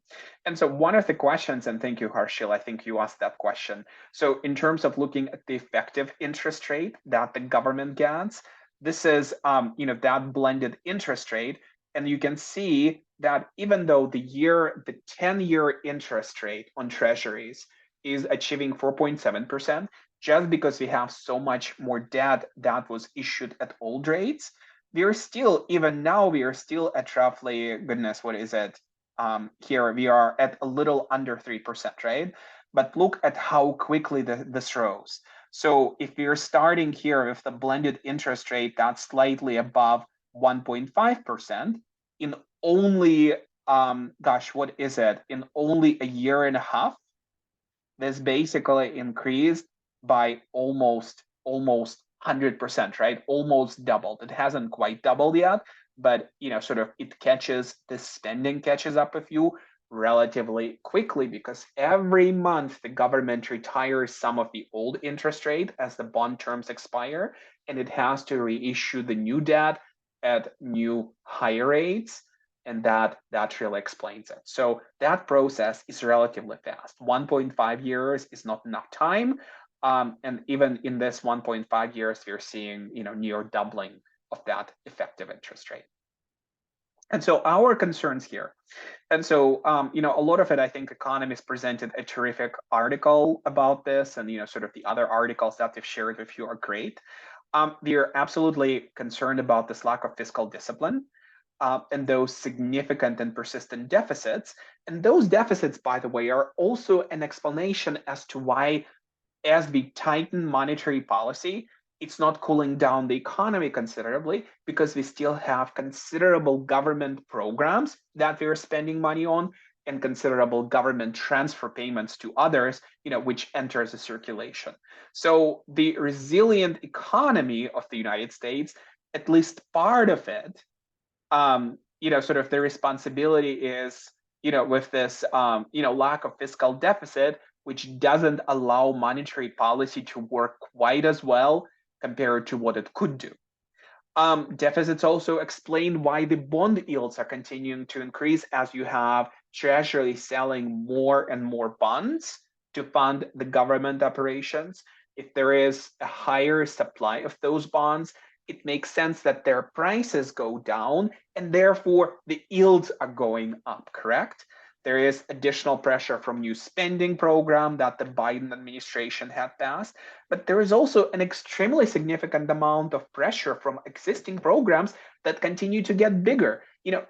And so one of the questions, and thank you, Harshil, I think you asked that question. So in terms of looking at the effective interest rate that the government gets, this is, that blended interest rate. And you can see that even though the 10-year interest rate on treasuries is achieving 4.7%, just because we have so much more debt that was issued at old rates, we are still, even now, we are still at roughly, goodness, what is it? Here we are at a little under 3%, right? But look at how quickly this rose. So if we are starting here with the blended interest rate that's slightly above 1.5%, in only, what is it? In only a year and a half, this basically increased by almost 100%, right? Almost doubled. It hasn't quite doubled yet, but sort of the spending catches up with you relatively quickly, because every month the government retires some of the old interest rate as the bond terms expire, and it has to reissue the new debt at new higher rates. And that really explains it. So that process is relatively fast. 1.5 years is not enough time. And even in this 1.5 years, we're seeing, near doubling of that effective interest rate. And so our concerns here, and so, a lot of it, I think Economist presented a terrific article about this, and, sort of the other articles that they've shared with you are great. They're absolutely concerned about this lack of fiscal discipline. And those significant and persistent deficits. And those deficits, by the way, are also an explanation as to why, as we tighten monetary policy, it's not cooling down the economy considerably, because we still have considerable government programs that we're spending money on, and considerable government transfer payments to others, which enters the circulation. So the resilient economy of the United States, at least part of it, sort of the responsibility is, with this, lack of fiscal deficit, which doesn't allow monetary policy to work quite as well compared to what it could do. Deficits also explain why the bond yields are continuing to increase as you have Treasury selling more and more bonds to fund the government operations. If there is a higher supply of those bonds, it makes sense that their prices go down and therefore the yields are going up, correct? There is additional pressure from new spending program that the Biden administration had passed, but there is also an extremely significant amount of pressure from existing programs that continue to get bigger.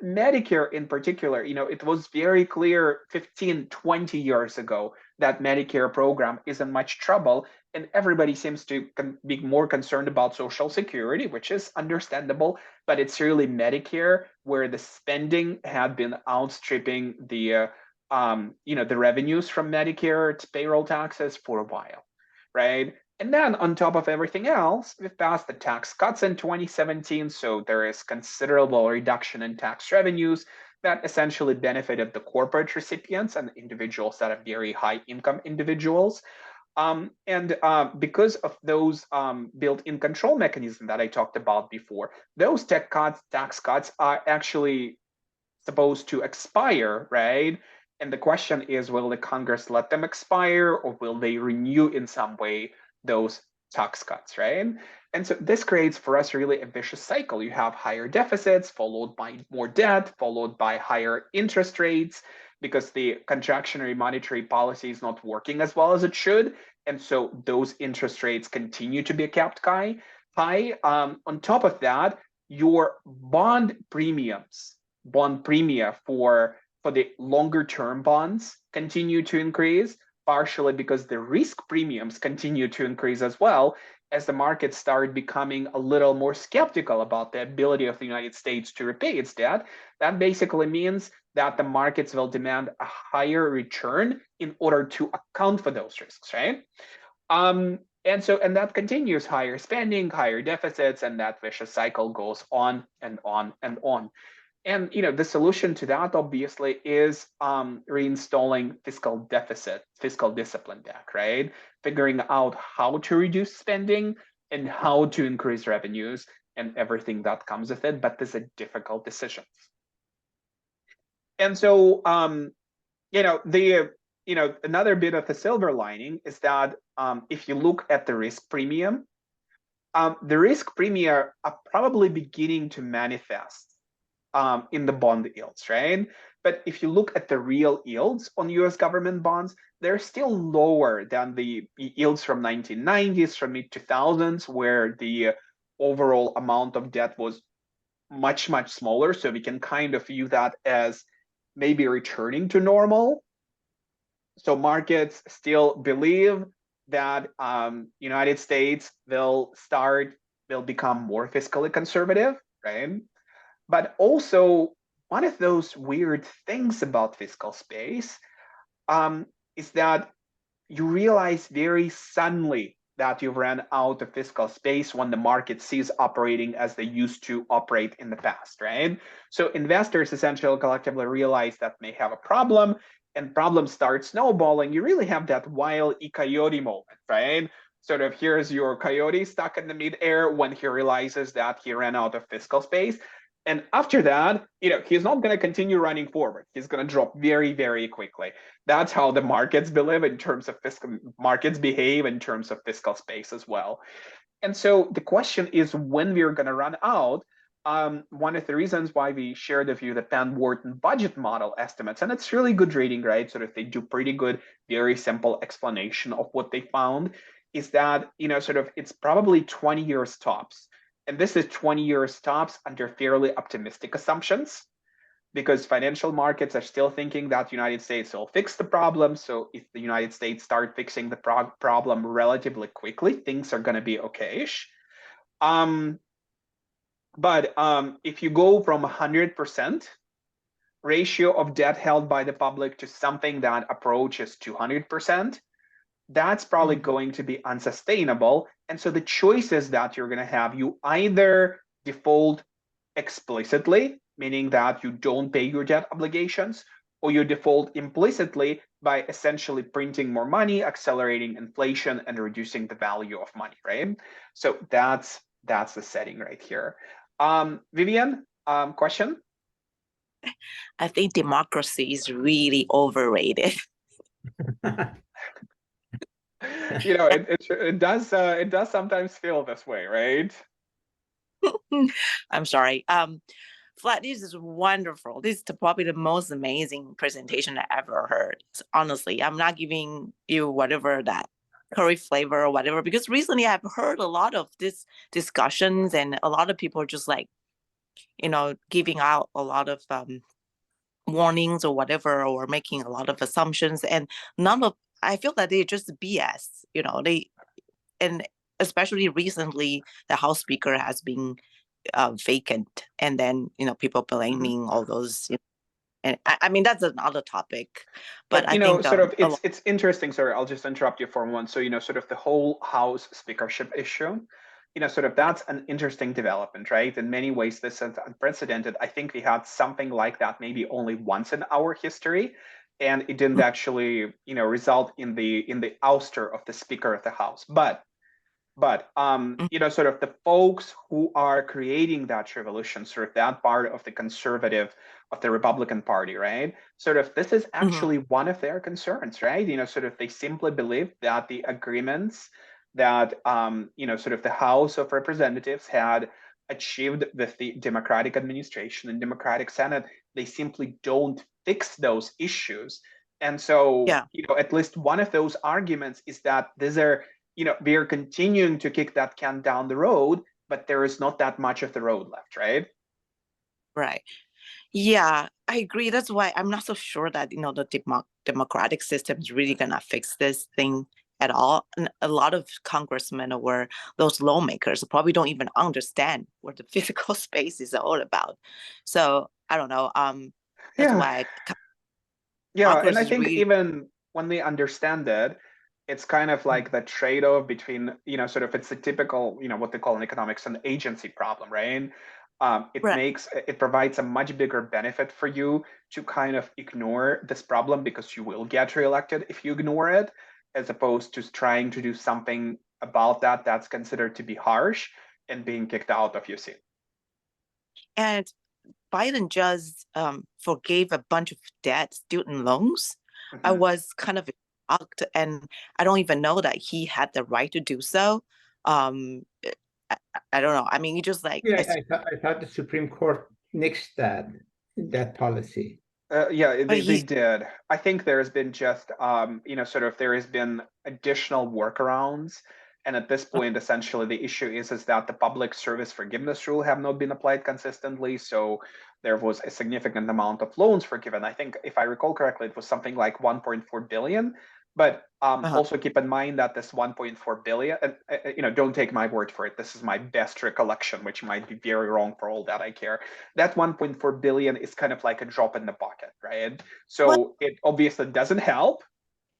Medicare in particular, it was very clear 15, 20 years ago that Medicare program is in much trouble, and everybody seems to be more concerned about Social Security, which is understandable, but it's really Medicare where the spending had been outstripping the the revenues from Medicare payroll taxes for a while, right? And then on top of everything else, we've passed the tax cuts in 2017, so there is considerable reduction in tax revenues that essentially benefited the corporate recipients and individuals that are very high income individuals. Because of those built-in control mechanisms that I talked about before, those tax cuts are actually supposed to expire, right? And the question is, will the Congress let them expire, or will they renew in some way those tax cuts, right? And so this creates for us really a vicious cycle. You have higher deficits followed by more debt, followed by higher interest rates, because the contractionary monetary policy is not working as well as it should. And so those interest rates continue to be kept high. On top of that, your bond premia for the longer term bonds continue to increase, partially because the risk premiums continue to increase as well, as the markets start becoming a little more skeptical about the ability of the United States to repay its debt. That basically means that the markets will demand a higher return in order to account for those risks, right? And that continues, higher spending, higher deficits, and that vicious cycle goes on and on and on. And the solution to that obviously is reinstalling fiscal discipline back, right? Figuring out how to reduce spending and how to increase revenues and everything that comes with it. But these are difficult decisions. And so, another bit of the silver lining is that if you look at the risk premium, the risk premium are probably beginning to manifest in the bond yields, right? But if you look at the real yields on US government bonds, they're still lower than the yields from 1990s, from mid-2000s, where the overall amount of debt was much, much smaller. So we can kind of view that as maybe returning to normal. So markets still believe that United States will become more fiscally conservative, right? But also, one of those weird things about fiscal space is that you realize very suddenly that you've ran out of fiscal space when the market ceases operating as they used to operate in the past, right? So investors essentially collectively realize that they have a problem, and problems start snowballing. You really have that Wile E. Coyote moment, right? Sort of, here's your coyote stuck in the midair when he realizes that he ran out of fiscal space. And after that, he's not going to continue running forward. He's going to drop very, very quickly. That's how the markets behave in terms of fiscal space as well. And so the question is when we're going to run out. One of the reasons why we shared with you the Penn Wharton budget model estimates, and it's really good reading, right? Sort of they do pretty good, very simple explanation of what they found, is that, it's probably 20 years tops. And this is 20 years tops under fairly optimistic assumptions, because financial markets are still thinking that the United States will fix the problem. So if the United States start fixing the problem relatively quickly, things are going to be okay-ish. But if you go from 100% ratio of debt held by the public to something that approaches 200%, that's probably going to be unsustainable. And so the choices that you're going to have, you either default explicitly, meaning that you don't pay your debt obligations, or you default implicitly by essentially printing more money, accelerating inflation, and reducing the value of money, right? So that's the setting right here. Vivian, question? I think democracy is really overrated. It does sometimes feel this way, right? I'm sorry. Flat, this is wonderful. This is probably the most amazing presentation I ever heard. So honestly, I'm not giving you whatever that curry flavor or whatever, because recently I've heard a lot of these discussions and a lot of people are just like, giving out a lot of warnings or whatever, or making a lot of assumptions, and I feel that they're just BS, and especially recently, the House Speaker has been vacant, and then people blaming all those. And I mean that's another topic, but I think sort of it's interesting. Sorry, I'll just interrupt you for one. So sort of the whole House speakership issue, sort of that's an interesting development, right? In many ways, this is unprecedented. I think we had something like that maybe only once in our history, and it didn't actually result in the ouster of the Speaker of the House, but sort of the folks who are creating that revolution, sort of that part of the conservative, of the Republican Party, right? Sort of this is actually one of their concerns, right? Sort of they simply believe that the agreements that sort of the House of Representatives had achieved with the Democratic administration and Democratic Senate, they simply don't fix those issues. And so, at least one of those arguments is that these are we are continuing to kick that can down the road, but there is not that much of the road left, right? Right. Yeah, I agree. That's why I'm not so sure that, the democratic system is really going to fix this thing at all. And a lot of congressmen or those lawmakers probably don't even understand what the physical space is all about. So I don't know. That's why and I think really... even when they understand it, it's kind of like the trade-off between, sort of it's a typical, what they call in economics an agency problem, right? It provides a much bigger benefit for you to kind of ignore this problem because you will get reelected if you ignore it, as opposed to trying to do something about that that's considered to be harsh and being kicked out of your seat. And Biden just forgave a bunch of debt, student loans. I was kind of shocked, and I don't even know that he had the right to do so. I don't know. I mean, he just like... I thought the Supreme Court nixed that policy. They did. I think there's been just, sort of there has been additional workarounds. And at this point, essentially, the issue is that the public service forgiveness rule have not been applied consistently. So there was a significant amount of loans forgiven. I think, if I recall correctly, it was something like 1.4 billion. But also keep in mind that this 1.4 billion, don't take my word for it. This is my best recollection, which might be very wrong for all that I care. That 1.4 billion is kind of like a drop in the bucket, right? So it obviously doesn't help,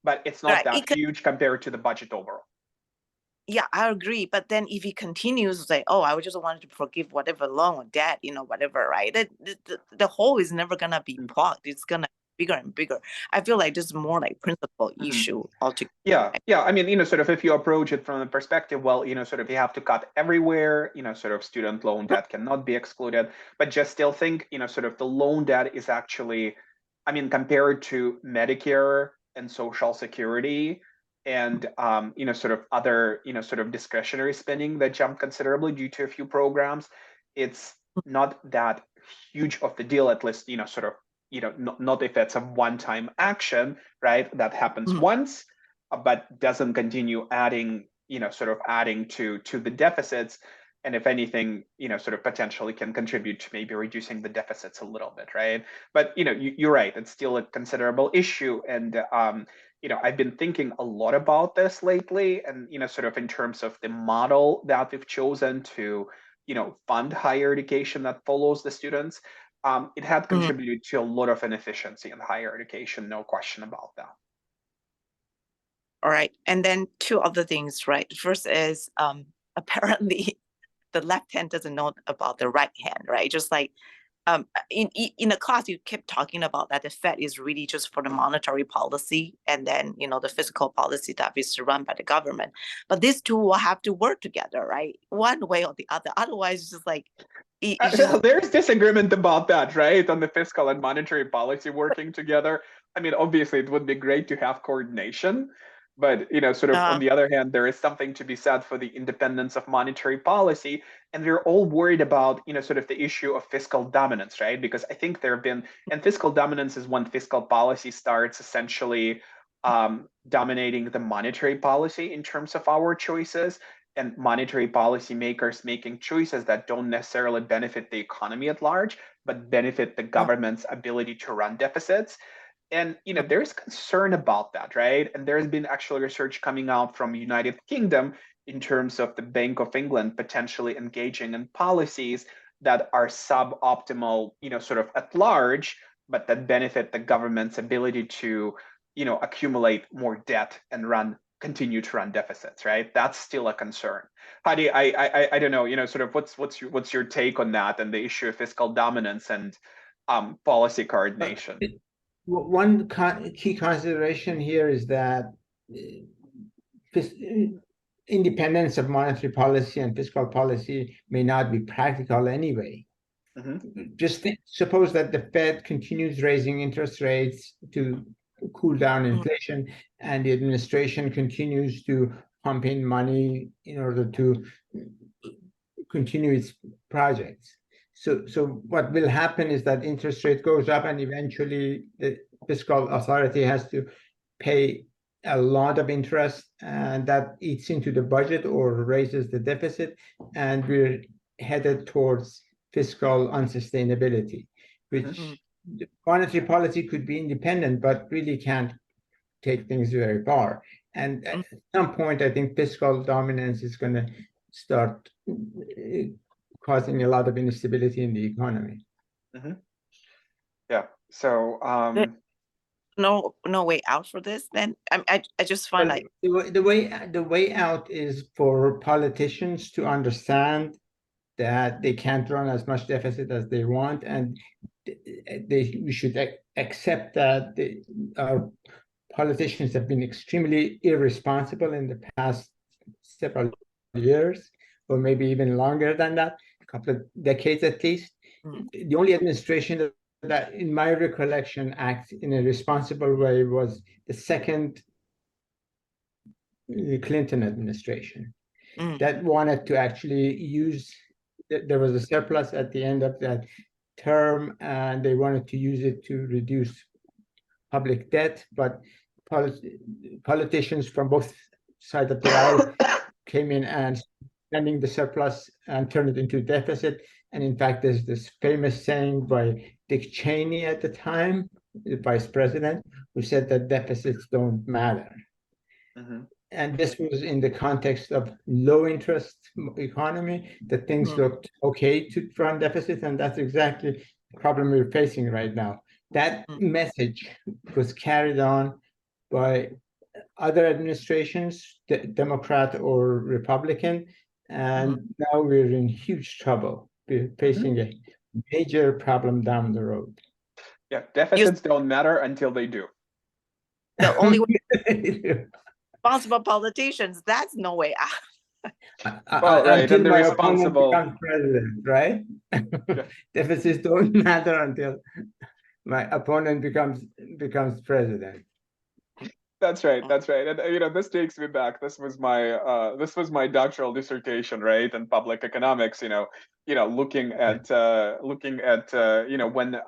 but it's not that huge compared to the budget overall. Yeah, I agree. But then if he continues to say, oh, I just wanted to forgive whatever loan or debt, whatever, right? The hole is never going to be plugged. It's going to be bigger and bigger. I feel like this is more like principal issue altogether. Yeah. I mean, sort of if you approach it from the perspective, well, sort of you have to cut everywhere, sort of student loan debt cannot be excluded, but just still think, sort of the loan debt is actually, I mean, compared to Medicare and Social Security, and sort of other sort of discretionary spending that jumped considerably due to a few programs, it's not that huge of the deal, at least sort of not if it's a one-time action, right, that happens once, but doesn't continue adding sort of adding to the deficits, and if anything sort of potentially can contribute to maybe reducing the deficits a little bit, right? But you're right, it's still a considerable issue. And I've been thinking a lot about this lately, and sort of in terms of the model that we've chosen to fund higher education that follows the students. it had contributed to a lot of inefficiency in higher education, no question about that. All right. And then two other things, right? First is apparently the left hand doesn't know about the right hand, right? Just like in the class, you kept talking about that the Fed is really just for the monetary policy, and then the fiscal policy that is run by the government. But these two will have to work together, right? One way or the other. Otherwise, it's just like there's disagreement about that, right? On the fiscal and monetary policy working together. I mean, obviously, it would be great to have coordination, but sort of on the other hand, there is something to be said for the independence of monetary policy, and we're all worried about sort of the issue of fiscal dominance, right? Because I think there have been, and fiscal dominance is when fiscal policy starts essentially dominating the monetary policy in terms of our choices, and monetary policy makers making choices that don't necessarily benefit the economy at large, but benefit the government's ability to run deficits. And there's concern about that, right? And there's been actual research coming out from United Kingdom in terms of the Bank of England potentially engaging in policies that are suboptimal, sort of at large, but that benefit the government's ability to, accumulate more debt and continue to run deficits, right? That's still a concern. Hadi, I don't know, sort of what's your take on that and the issue of fiscal dominance and policy coordination? One key consideration here is that independence of monetary policy and fiscal policy may not be practical anyway. Just suppose that the Fed continues raising interest rates to cool down inflation, and the administration continues to pump in money in order to continue its projects. So what will happen is that interest rate goes up, and eventually the fiscal authority has to pay a lot of interest, and that eats into the budget or raises the deficit, and we're headed towards fiscal unsustainability, which monetary policy could be independent, but really can't take things very far. And at some point, I think fiscal dominance is going to start causing a lot of instability in the economy. Yeah. So no way out for this. Then I just find like the way out is for politicians to understand that they can't run as much deficit as they want, and we should accept that our politicians have been extremely irresponsible in the past several years, or maybe even longer than that, a couple of decades at least. The only administration that, in my recollection, acts in a responsible way was the second Clinton administration that wanted to actually use. There was a surplus at the end of that term, and they wanted to use it to reduce public debt, but politicians from both sides of the aisle came in and spending the surplus and turned it into deficit. And in fact, there's this famous saying by Dick Cheney at the time, the vice president, who said that deficits don't matter. And this was in the context of low interest economy, that things looked okay to run deficits, and that's exactly the problem we're facing right now. That message was carried on by other administrations, Democrat or Republican, and now we're in huge trouble. We're facing a major problem down the road. Yeah, deficits don't matter until they do. The only way responsible politicians, that's no way out. Well, right, until and the my responsible opponent becomes president, right? Deficits don't matter until my opponent becomes president. That's right. That's right. And this takes me back. This was my doctoral dissertation, right, in public economics. Looking at when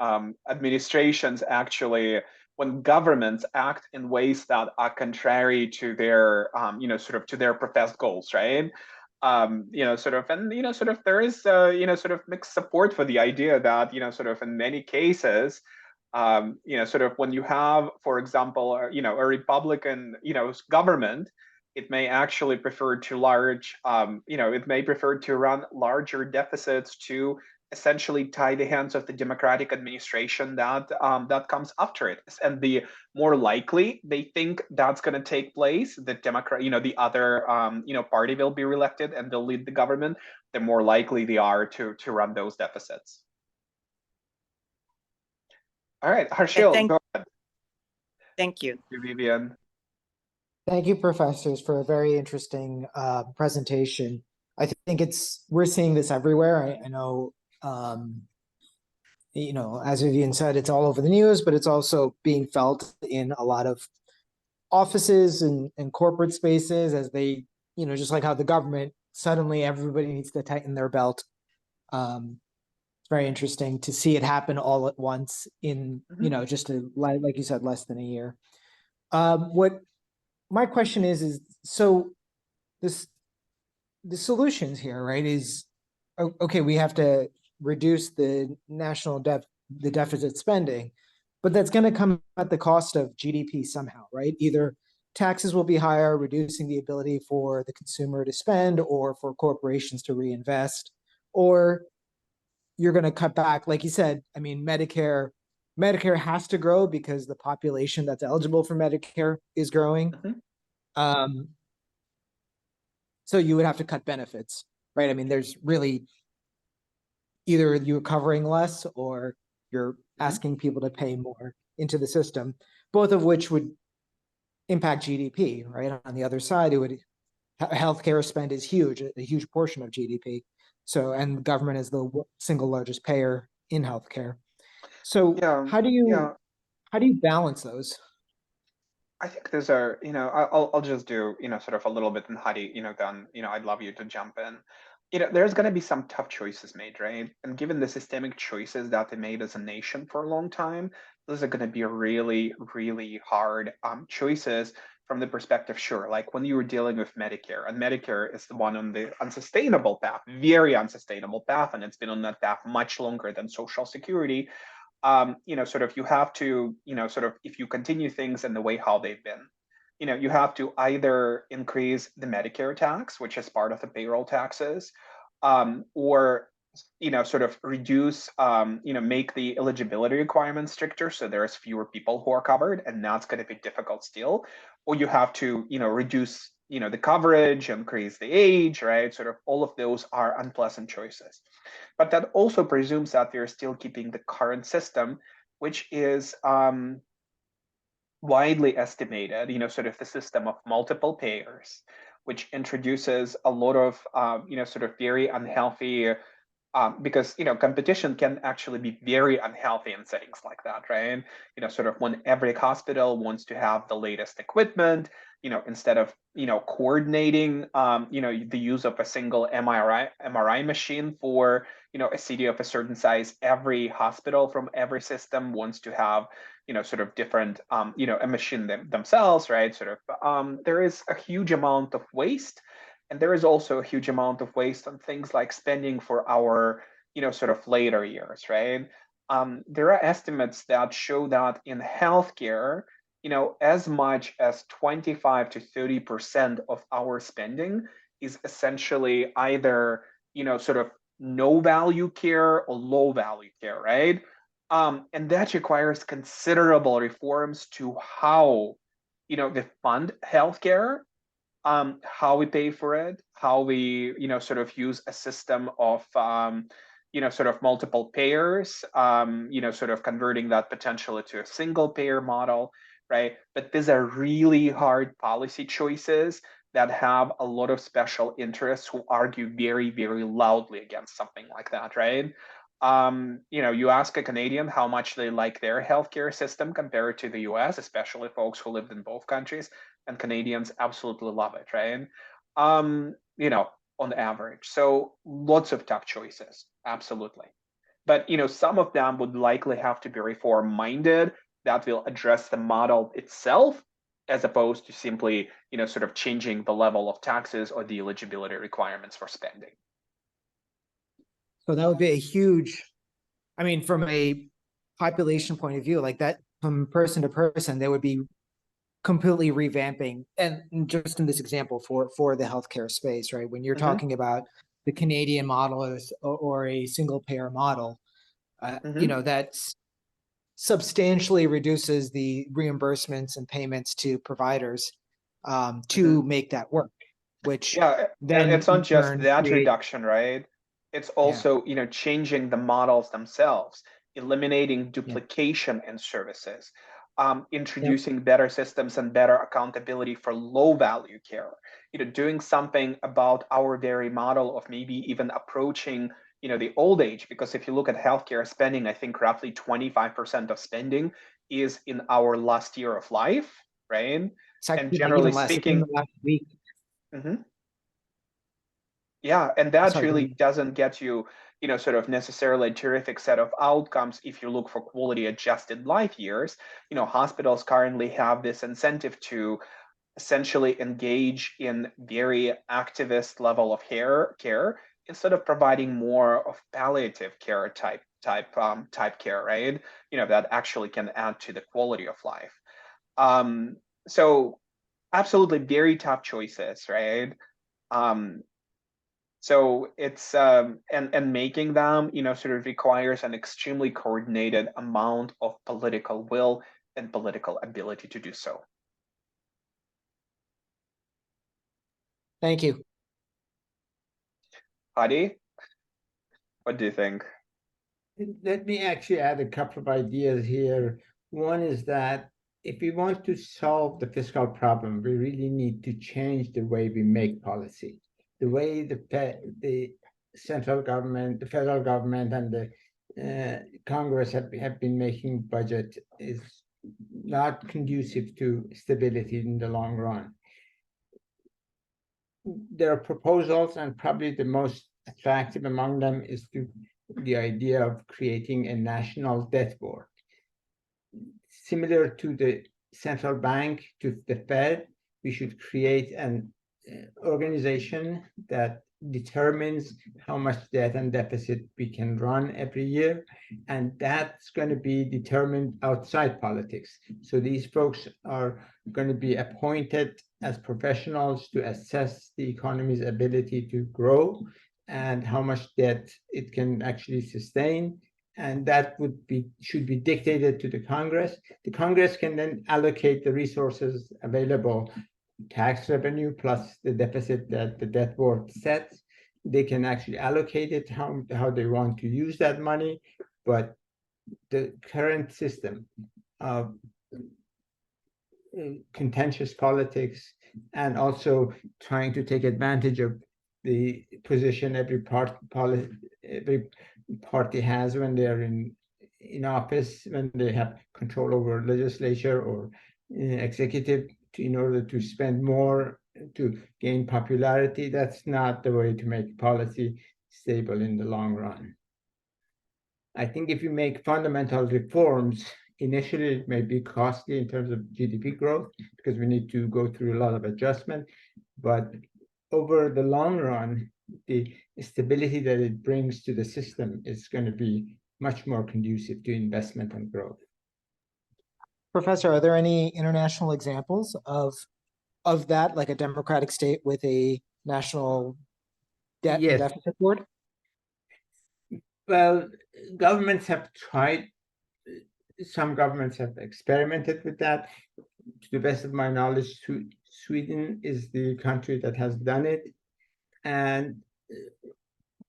administrations actually, when governments act in ways that are contrary to their sort of to their professed goals, right? There is sort of mixed support for the idea that sort of in many cases, sort of when you have, for example, a Republican, government, it may actually prefer to it may prefer to run larger deficits to essentially tie the hands of the Democratic administration that comes after it. And the more likely they think that's going to take place, the Democrat, the other party will be reelected and they'll lead the government, the more likely they are to run those deficits. All right, Harshil, go ahead. Thank you. Thank you, Vivian. Thank you, professors, for a very interesting presentation. I think we're seeing this everywhere. I know, as Vivian said, it's all over the news, but it's also being felt in a lot of offices and corporate spaces as they, just like how the government, suddenly everybody needs to tighten their belt. It's very interesting to see it happen all at once in, just like you said, less than a year. What my question is so the solutions here, right, is, okay, we have to reduce the the deficit spending, but that's going to come at the cost of GDP somehow, right? Either taxes will be higher, reducing the ability for the consumer to spend or for corporations to reinvest, or you're going to cut back, like you said. I mean, Medicare has to grow because the population that's eligible for Medicare is growing. So you would have to cut benefits, right? I mean, there's really either you're covering less or you're asking people to pay more into the system, both of which would impact GDP, right? On the other side, healthcare spend is huge, a huge portion of GDP. So, and government is the single largest payer in healthcare. So how do you balance those? I think those are, I'll just do, sort of a little bit, and Hadi, then, I'd love you to jump in. There's going to be some tough choices made, right? And given the systemic choices that they made as a nation for a long time, those are going to be really, really hard choices from the perspective, sure, like when you were dealing with Medicare, and Medicare is the one on the unsustainable path, very unsustainable path, and it's been on that path much longer than Social Security. Sort of you have to, sort of if you continue things in the way how they've been, you have to either increase the Medicare tax, which is part of the payroll taxes, or sort of reduce, make the eligibility requirements stricter so there's fewer people who are covered, and that's going to be difficult still. Or you have to, reduce, the coverage, increase the age, right? Sort of all of those are unpleasant choices. But that also presumes that they're still keeping the current system, which is widely estimated, sort of the system of multiple payers, which introduces a lot of, sort of very unhealthy, because, competition can actually be very unhealthy in settings like that, right? Sort of when every hospital wants to have the latest equipment, instead of, coordinating, the use of a single MRI machine for, a city of a certain size, every hospital from every system wants to have, sort of different, a machine themselves, right? Sort of, there is a huge amount of waste. And there is also a huge amount of waste on things like spending for our, sort of later years, right? There are estimates that show that in healthcare, as much as 25 to 30% of our spending is essentially either, sort of no value care or low value care, right? And that requires considerable reforms to how, we fund healthcare, how we pay for it, how we, sort of use a system of, sort of multiple payers, sort of converting that potentially to a single payer model, right? But these are really hard policy choices that have a lot of special interests who argue very, very loudly against something like that, right? You ask a Canadian how much they like their healthcare system compared to the US, especially folks who lived in both countries, and Canadians absolutely love it, right? On average. So lots of tough choices, absolutely. But some of them would likely have to be reform-minded that will address the model itself, as opposed to simply, sort of changing the level of taxes or the eligibility requirements for spending. So that would be a huge, I mean, from a population point of view, like that, from person to person, they would be completely revamping, and just in this example for the healthcare space, right? When you're talking about the Canadian model or a single payer model, you know, that's substantially reduces the reimbursements and payments to providers to make that work, which Yeah, then and it's not in just turn that create- reduction, right? It's also, you know, changing the models themselves, eliminating duplication in services, introducing better systems and better accountability for low value care, you know, doing something about our very model of maybe even approaching, you know, the old age, because if you look at healthcare spending, I think roughly 25% of spending is in our last year of life, right? it's And actually generally even less. It's in speaking, the last week. yeah, and that Sorry, go really ahead. doesn't get you, you know, sort of necessarily a terrific set of outcomes if you look for quality adjusted life years. You know, hospitals currently have this incentive to essentially engage in very activist level of care instead of providing more of palliative care type care, right? You know, that actually can add to the quality of life. So absolutely very tough choices, right? So it's and making them, you know, sort of requires an extremely coordinated amount of political will and political ability to do so. Thank you. Hadi, what do you think? Let me actually add a couple of ideas here. One is that if we want to solve the fiscal problem, we really need to change the way we make policy. The way the central government, the federal government, and the Congress have been making budget is not conducive to stability in the long run. There are proposals, and probably the most attractive among them is the idea of creating a national debt board. Similar to the central bank, to the Fed, we should create an organization that determines how much debt and deficit we can run every year, and that's going to be determined outside politics. So these folks are going to be appointed as professionals to assess the economy's ability to grow and how much debt it can actually sustain, and that should be dictated to the Congress. The Congress can then allocate the resources available, tax revenue plus the deficit that the debt board sets. They can actually allocate it how they want to use that money, but the current system of contentious politics and also trying to take advantage of the position every party has when they're in office, when they have control over legislature or executive, in order to spend more to gain popularity. That's not the way to make policy stable in the long run. I think if you make fundamental reforms, initially it may be costly in terms of GDP growth because we need to go through a lot of adjustment, but over the long run, the stability that it brings to the system is going to be much more conducive to investment and growth. Professor, are there any international examples of that, like a democratic state with a national debt and deficit board? Well, governments have tried, some governments have experimented with that. To the best of my knowledge, Sweden is the country that has done it. And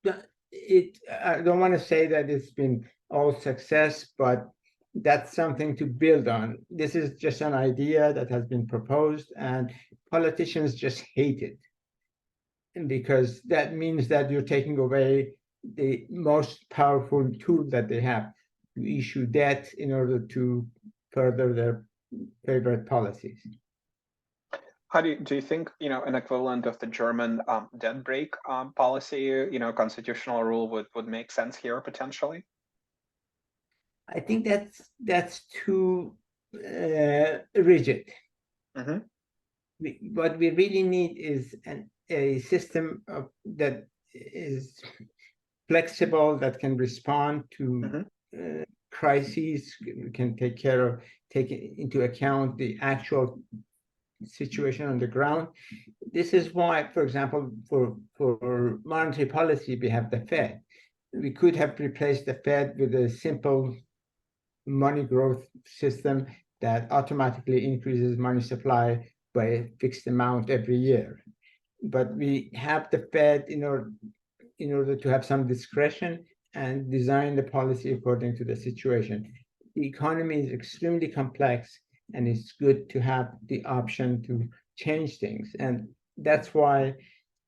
I don't want to say that it's been all success, but that's something to build on. This is just an idea that has been proposed, and politicians just hate it. And because that means that you're taking away the most powerful tool that they have to issue debt in order to further their favorite policies. How do you think, you know, an equivalent of the German debt break policy, you know, constitutional rule would make sense here potentially? I think that's too rigid. What we really need is a system that is flexible, that can respond to crises, can take into account the actual situation on the ground. This is why, for example, for monetary policy, we have the Fed. We could have replaced the Fed with a simple money growth system that automatically increases money supply by a fixed amount every year. But we have the Fed in order to have some discretion and design the policy according to the situation. The economy is extremely complex, and it's good to have the option to change things. And that's why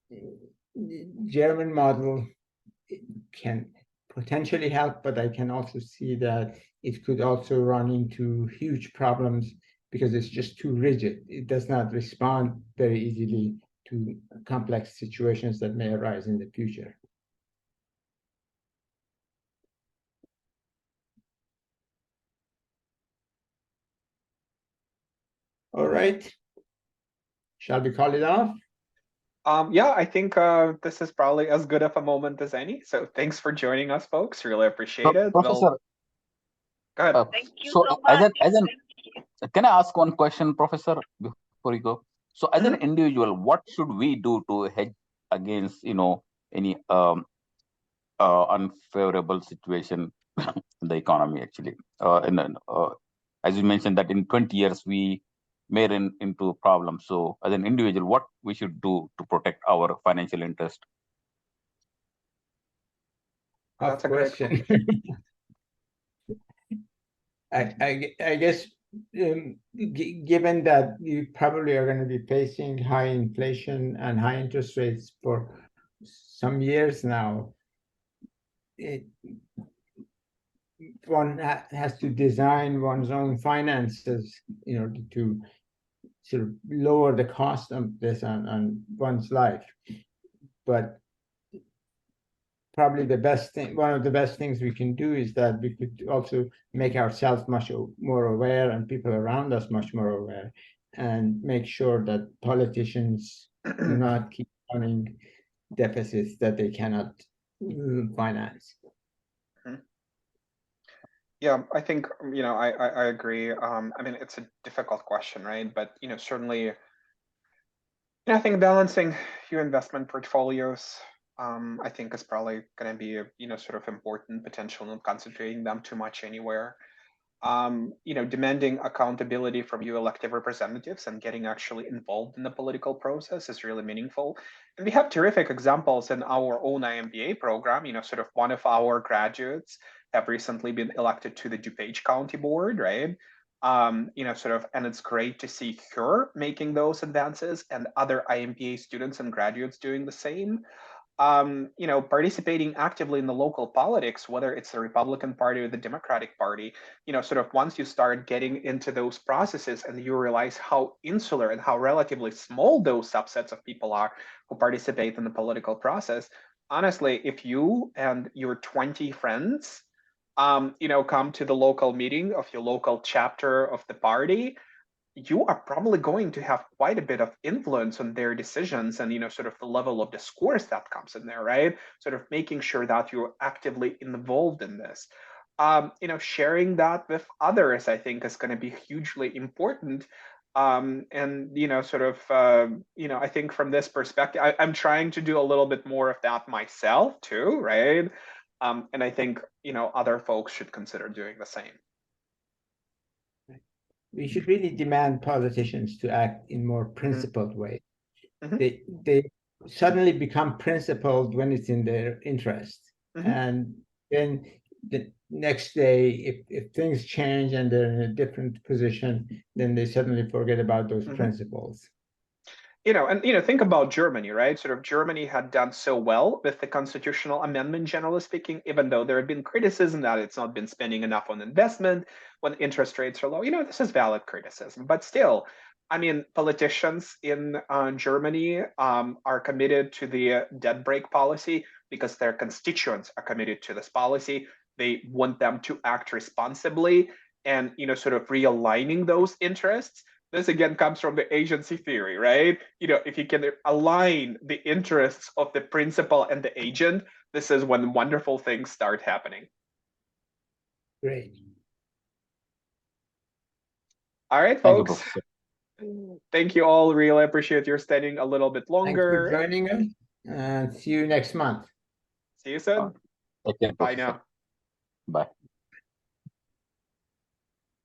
the German model can potentially help, but I can also see that it could also run into huge problems because it's just too rigid. It does not respond very easily to complex situations that may arise in the future. All right. Shall we call it off? Yeah, I think this is probably as good of a moment as any. So thanks for joining us, folks. Really appreciate it. Professor, Go ahead. Thank you so so as much. an can I ask one question, Professor, before you go? So as an individual, what should we do to hedge against, any unfavorable situation in the economy, actually? As you mentioned that in 20 years we may run into a problem. So as an individual, what we should do to protect our financial interest? That's a great question. I guess given that you probably are going to be facing high inflation and high interest rates for some years now, one has to design one's own finances in order to sort of lower the cost of this on one's life. But probably one of the best things we can do is that we could also make ourselves much more aware and people around us much more aware, and make sure that politicians do not keep running deficits that they cannot finance. Yeah, I think, I agree. I mean, it's a difficult question, right? But, certainly, I think balancing your investment portfolios, I think is probably going to be a, sort of important potential, not concentrating them too much anywhere. Demanding accountability from your elected representatives and getting actually involved in the political process is really meaningful. And we have terrific examples in our own IMBA program. Sort of one of our graduates have recently been elected to the DuPage County Board, right? And it's great to see her making those advances and other IMBA students and graduates doing the same. Participating actively in the local politics, whether it's the Republican Party or the Democratic Party, sort of once you start getting into those processes and you realize how insular and how relatively small those subsets of people are who participate in the political process. Honestly, if you and your 20 friends, come to the local meeting of your local chapter of the party, you are probably going to have quite a bit of influence on their decisions and, sort of the level of discourse that comes in there, right? Sort of making sure that you're actively involved in this. Sharing that with others, I think, is going to be hugely important. I think from this perspective, I'm trying to do a little bit more of that myself too, right? And I think, other folks should consider doing the same. We should really demand politicians to act in more principled way. They suddenly become principled when it's in their interest. And then the next day, if things change and they're in a different position, then they suddenly forget about those principles. Think about Germany, right? Sort of Germany had done so well with the constitutional amendment, generally speaking, even though there had been criticism that it's not been spending enough on investment when interest rates are low. This is valid criticism, but still, I mean, politicians in Germany are committed to the debt brake policy because their constituents are committed to this policy. They want them to act responsibly and, sort of realigning those interests. This again comes from the agency theory, right? If you can align the interests of the principal and the agent, this is when wonderful things start happening. Great. All right, folks. Thank you all. Really appreciate your staying a little bit Thanks for longer. joining us, and see you next month. See you soon. Okay, Bye Professor. now. Bye.